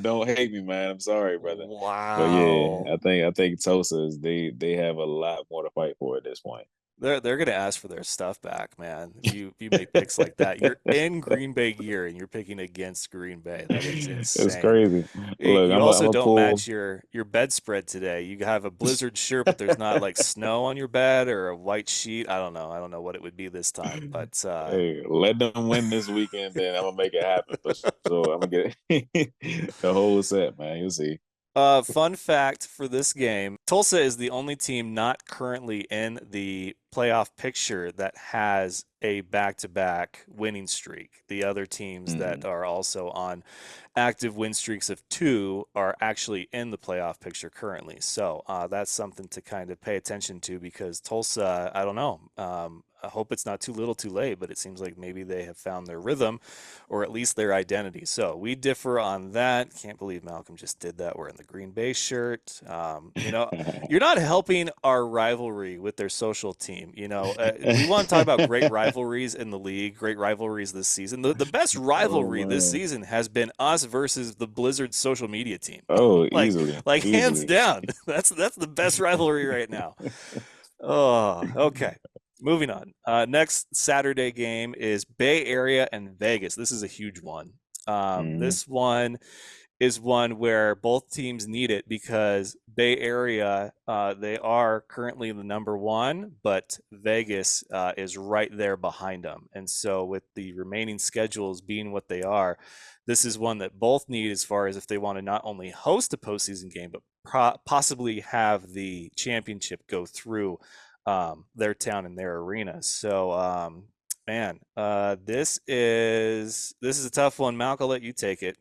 don't hate me, man. I'm sorry, brother. But yeah, Wow. I think Tulsa is they have a lot more to fight for at this point. They're gonna ask for their stuff back, man. If you make picks like that, you're in Green Bay gear and you're picking against Green Bay. That is It's insane. crazy. Look, You I'm also a don't pull. match your bedspread today. You have a blizzard shirt, but there's not like snow on your bed or a white sheet. I don't know. I don't know what it would be this time, but Hey, let them win this weekend, then I'm gonna make it happen for sure. I'm gonna get the whole set, man. You'll see. Fun fact for this game, Tulsa is the only team not currently in the playoff picture that has a back-to-back winning streak. The other teams that Mm. are also on active win streaks of two are actually in the playoff picture currently. So that's something to kind of pay attention to because Tulsa, I don't know. I hope it's not too little too late, but it seems like maybe they have found their rhythm or at least their identity. So we differ on that. Can't believe Malcolm just did that. We're in the Green Bay shirt. You're not helping our rivalry with their social team. We want to talk about great rivalries in the league, great rivalries this season. The best Oh rivalry this man. season has been us versus the Blizzard social media team. Oh, like easily, like hands easily. down. That's the best rivalry right now. Oh, okay. Moving on. Next Saturday game is Bay Area and Vegas. This is a huge one. Mhm. This one is one where both teams need it because Bay Area, they are currently the number one, but Vegas is right there behind them. And so, with the remaining schedules being what they are, this is one that both need as far as if they want to not only host a postseason game, but possibly have the championship go through their town and their arena. So, man, this is a tough one. Malk, I'll let you take it.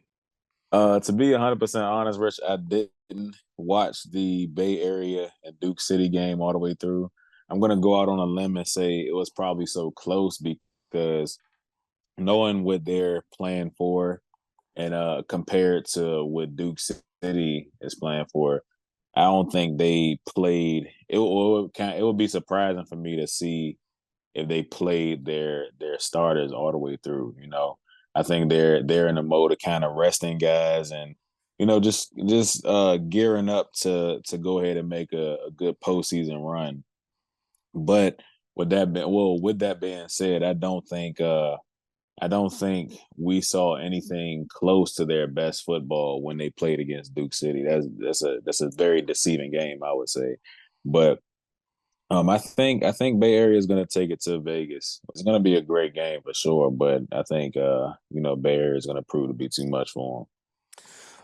To be 100% honest, Rich, I didn't watch the Bay Area and Duke City game all the way through. I'm gonna go out on a limb and say it was probably so close because knowing what they're playing for and compared to what Duke City is playing for, I don't think they played. It would be surprising for me to see if they played their starters all the way through. I think they're in a mode of kind of resting guys and just gearing up to go ahead and make a good postseason run. But with that being said, I don't think we saw anything close to their best football when they played against Duke City. That's a very deceiving game, I would say. But I think Bay Area is going to take it to Vegas. It's going to be a great game for sure, but I think Bay Area is going to prove to be too much for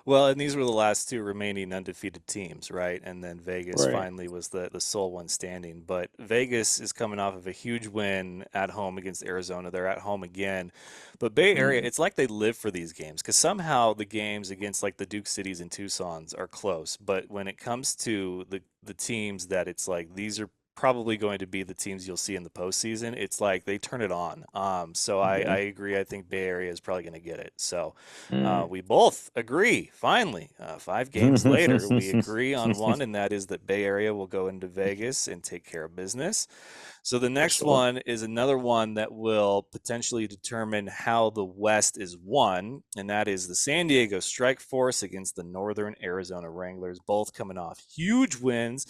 Well, and these were the last two remaining undefeated teams, right? And then them. Vegas Right. finally was the sole one standing. But Vegas is coming off of a huge win at home against Arizona. They're at home again. But Bay Area, Mm. it's like they live for these games because somehow the games against like the Duke Cities and Tucson's are close. But when it comes to the teams that it's like these are probably going to be the teams you'll see in the postseason, it's like they turn it on. So I Yeah. agree. I think Bay Area is probably going to get it. So Mm. we both agree, finally, 5 games later, we agree on one, and that is that Bay Area will go into Vegas and take care of business. So the For next sure. one is another one that will potentially determine how the West is won, and that is the San Diego Strike Force against the Northern Arizona Wranglers, both coming off huge wins.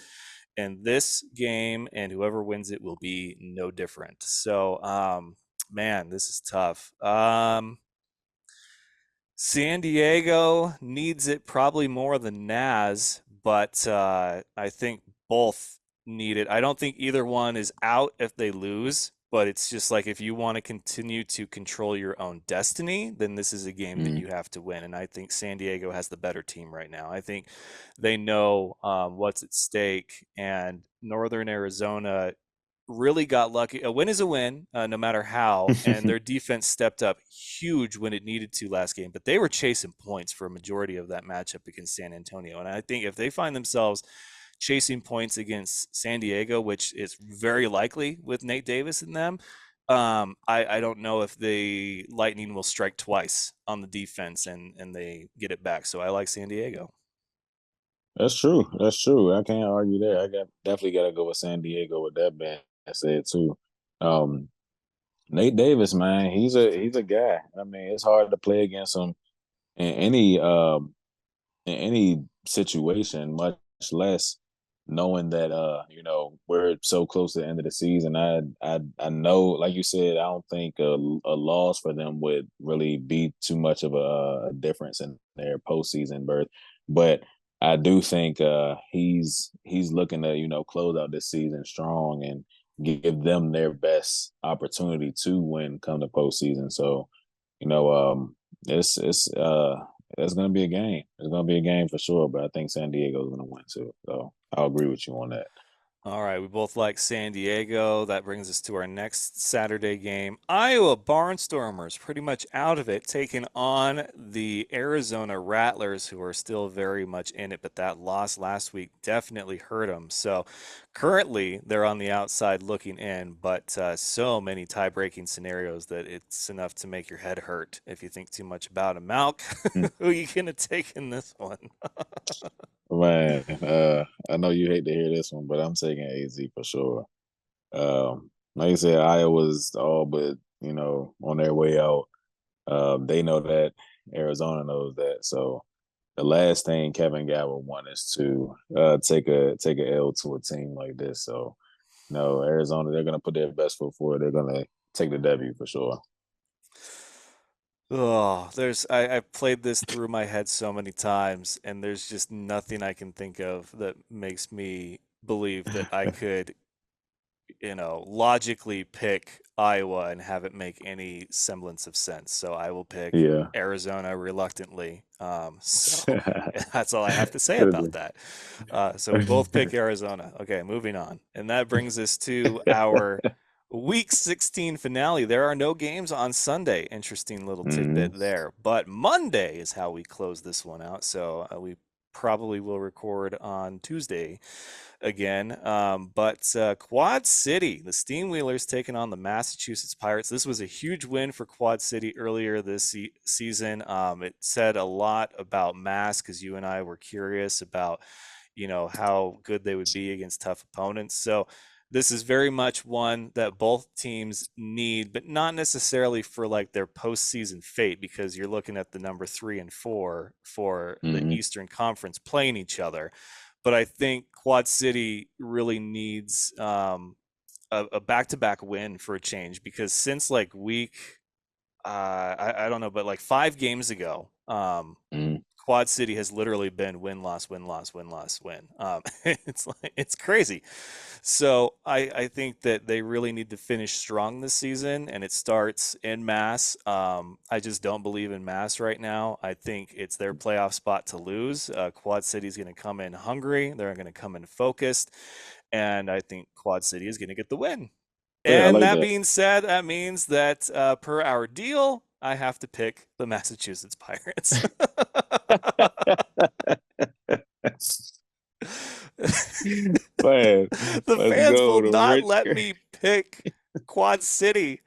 And this game, and whoever wins it will be no different. So, man, this is tough. San Diego needs it probably more than Naz, but I think both need it. I don't think either one is out if they lose, but it's just like if you want to continue to control your own destiny, then this is a game that Mm. you have to win. And I think San Diego has the better team right now. I think they know what's at stake, and Northern Arizona really got lucky. A win is a win, no matter how. And their defense stepped up huge when it needed to last game, but they were chasing points for a majority of that matchup against San Antonio. And I think if they find themselves chasing points against San Diego, which is very likely with Nate Davis in them, I don't know if the Lightning will strike twice on the defense and they get it back. So I like San Diego. That's true. That's true. I can't argue there. I got definitely got to go with San Diego with that being said too. Um, Nate Davis, man, he's a guy. I mean, it's hard to play against him in any situation, much less knowing that we're so close to the end of the season. I know, like you said, I don't think a loss for them would really be too much of a difference in their postseason berth, but I do think he's looking to close out this season strong and give them their best opportunity to win come the postseason. So you know, it's gonna be a game. It's gonna be a game for sure, but I think San Diego's gonna win too. So I'll agree with you on that. All right, we both like San Diego. That brings us to our next Saturday game. Iowa Barnstormers, pretty much out of it, taking on the Arizona Rattlers, who are still very much in it, but that loss last week definitely hurt them. So currently, they're on the outside looking in, but so many tie-breaking scenarios that it's enough to make your head hurt if you think too much about them. Malk, Mm. who are you going to take in this one? Man, I know you hate to hear this one, but I'm taking AZ for sure. Like I said, Iowa's all but on their way out. They know that. Arizona knows that. So the last thing Kevin Gabbard want is to take a L to a team like this. So no, Arizona, they're gonna put their best foot forward. They're gonna take the W for sure. Oh, I've played this through my head so many times, and there's just nothing I can think of that makes me believe that I could, logically pick Iowa and have it make any semblance of sense. So I will pick Yeah. Arizona reluctantly. So that's all I have to say about Could that. So we both pick Arizona. Okay, moving on. And that brings us to our Week 16 finale. There are no games on Sunday. Interesting little Mhm. tidbit there. But Monday is how we close this one out. So we probably will record on Tuesday again. But Quad City, the Steamwheelers taking on the Massachusetts Pirates. This was a huge win for Quad City earlier this season. It said a lot about Mass because you and I were curious about, how good they would be against tough opponents. So this is very much one that both teams need, but not necessarily for like their postseason fate, because you're looking at the number 3 and 4 for the Mhm. Eastern Conference playing each other. But I think Quad City really needs a back-to-back win for a change, because since like week I don't know, but like 5 games ago, Mhm. Quad City has literally been win loss win loss win loss win. It's crazy. So I think that they really need to finish strong this season, and it starts in Mass. I just don't believe in Mass right now. I think it's their playoff spot to lose. Quad City is going to come in hungry. They're going to come in focused, and I think Quad City is going to get the win. Yeah, I And like that that. being said, that means that per our deal, I have to pick the Massachusetts Pirates. Man, The let's fans go will to not Rich. let me pick Quad City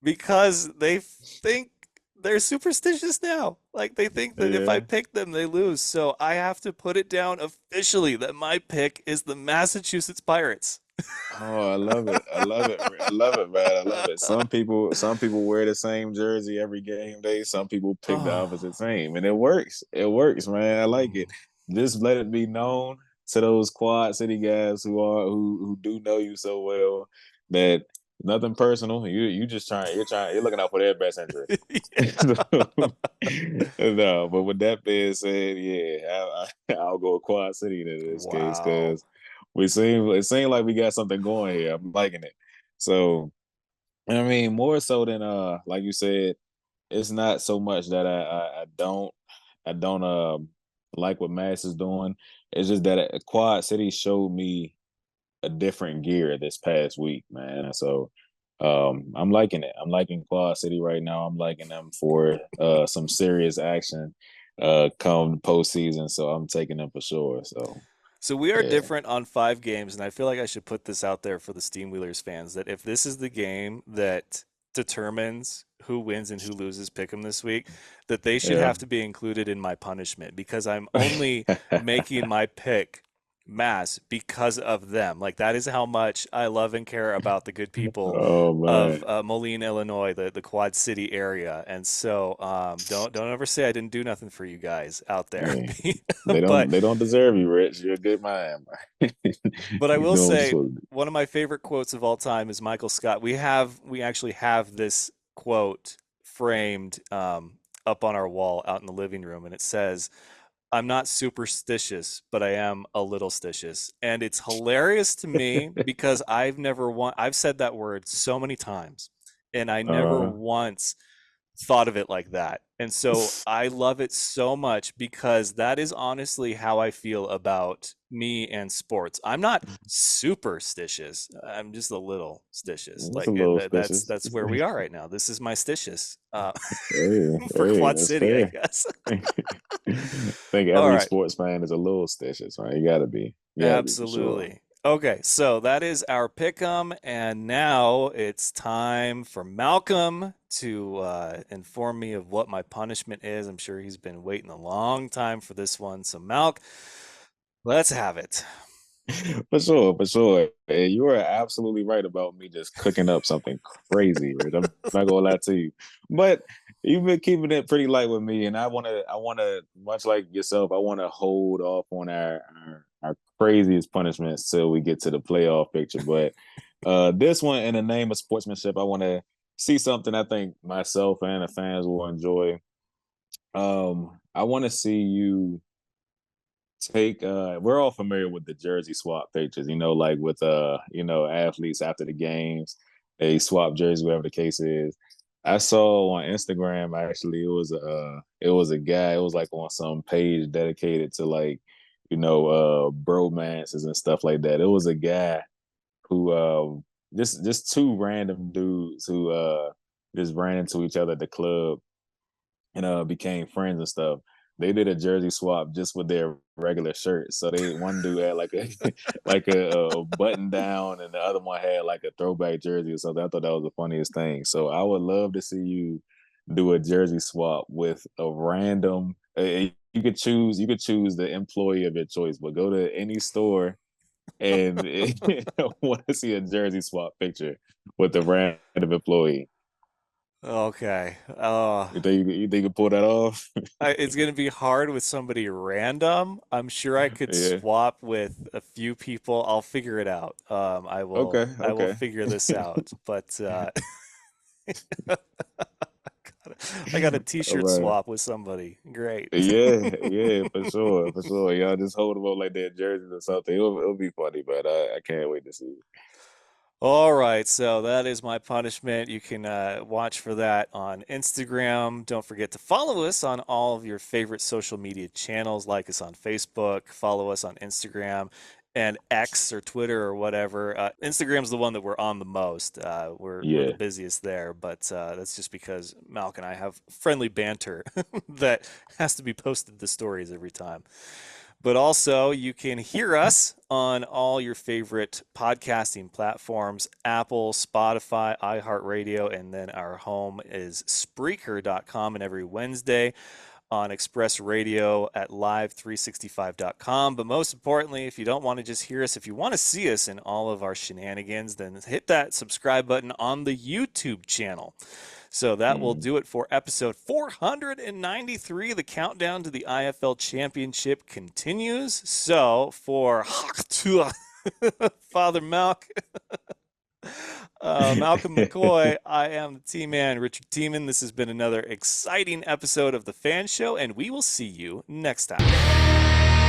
because they think they're superstitious now. Like they think that if I Yeah. pick them, they lose. So I have to put it down officially that my pick is the Massachusetts Pirates. Oh, I love it. I love it. I love it, man. I love it. Some people wear the same jersey every game day. Some people pick the Oh. opposite team, and it works. It works, man. I like it. Mm. Just let it be known to those Quad City guys who do know you so well that nothing personal. You just you're looking out for their best interest. Yeah. So, no, but with that being said, yeah, I'll go with Quad City in this case Wow. because it seemed like we got something going here. I'm liking it. So I mean, more so than like you said, it's not so much that I don't like what Mass is doing. It's just that Quad City showed me a different gear this past week, man. So I'm liking it. I'm liking Quad City right now. I'm liking them for some serious action come postseason. So I'm taking them for sure. So So we are yeah. different on 5 games, and I feel like I should put this out there for the Steamwheelers fans that if this is the game that determines who wins and who loses Pick'em this week, that they should Yeah. have to be included in my punishment, because I'm only making my pick Mass because of them. Like that is how much I love and care about the good people Oh of man. Moline, Illinois, the Quad City area. And so don't ever say I didn't do nothing for you guys out there. Hey, they But don't they don't deserve you, Rich. You're a good man, man. But I You will doing what you're say supposed to do. one of my favorite quotes of all time is Michael Scott. We actually have this quote framed up on our wall out in the living room, and it says, "I'm not superstitious, but I am a little stitious," and it's hilarious to me because I've said that word so many times, and I never Uh, once thought of it like that. And so I love it so much because that is honestly how I feel about me and sports. I'm not superstitious. I'm just a little stitious. It's a Like little that's suspicious. that's where we are right now. This is my stitious Hey, for hey, Quad that's City, I fair. guess. I think All every right. sports fan is a little stitious, right? You gotta be. You gotta be for sure. Absolutely. Okay, so that is our pick'em, and now it's time for Malcolm to inform me of what my punishment is. I'm sure he's been waiting a long time for this one. So, Malk, let's have it. For sure, for sure. And you are absolutely right about me just cooking up something crazy, Rich. I'm not gonna lie to you. But you've been keeping it pretty light with me, and I wanna, much like yourself, I wanna hold off on our craziest punishments till we get to the playoff picture. But this one, in the name of sportsmanship, I wanna see something I think myself and the fans will enjoy. I wanna see you take we're all familiar with the jersey swap pictures, like with athletes after the games, they swap jerseys, whatever the case is. I saw on Instagram, actually, it was a guy, it was like on some page dedicated to, like, bromances and stuff like that. It was a guy who just two random dudes who just ran into each other at the club and became friends and stuff. They did a jersey swap just with their regular shirts. So one dude had like a like a button down, and the other one had like a throwback jersey or something. I thought that was the funniest thing. So I would love to see you do a jersey swap with a random. You could choose the employee of your choice, but go to any store and want to see a jersey swap picture with a random employee. Okay. You think you can pull that off? It's gonna be hard with somebody random. I'm sure I could Yeah. swap with a few people. I'll figure it out. I will. Okay. I will Okay. figure this out. But I got a All t-shirt right. swap with somebody. Great. Yeah, yeah, for sure, for sure. Y'all just hold them up like their jerseys or something. It'll be funny, but I can't wait to see it. All right, so that is my punishment. You can watch for that on Instagram. Don't forget to follow us on all of your favorite social media channels. Like us on Facebook, follow us on Instagram and X or Twitter or whatever. Instagram's the one that we're on the most. We're the Yeah. busiest there, but that's just because Malk and I have friendly banter that has to be posted to stories every time. But also, you can hear us on all your favorite podcasting platforms: Apple, Spotify, iHeartRadio, and then our home is Spreaker.com. And every Wednesday on Express Radio at live365.com. But most importantly, if you don't want to just hear us, if you want to see us in all of our shenanigans, then hit that subscribe button on the YouTube channel. So that will Mhm. do it for episode 493. The countdown to the IFL Championship continues. So for Father Malk, Malcolm McCoy, I am the team man, Richard Teeman. This has been another exciting episode of the Fan Show, and we will see you next time.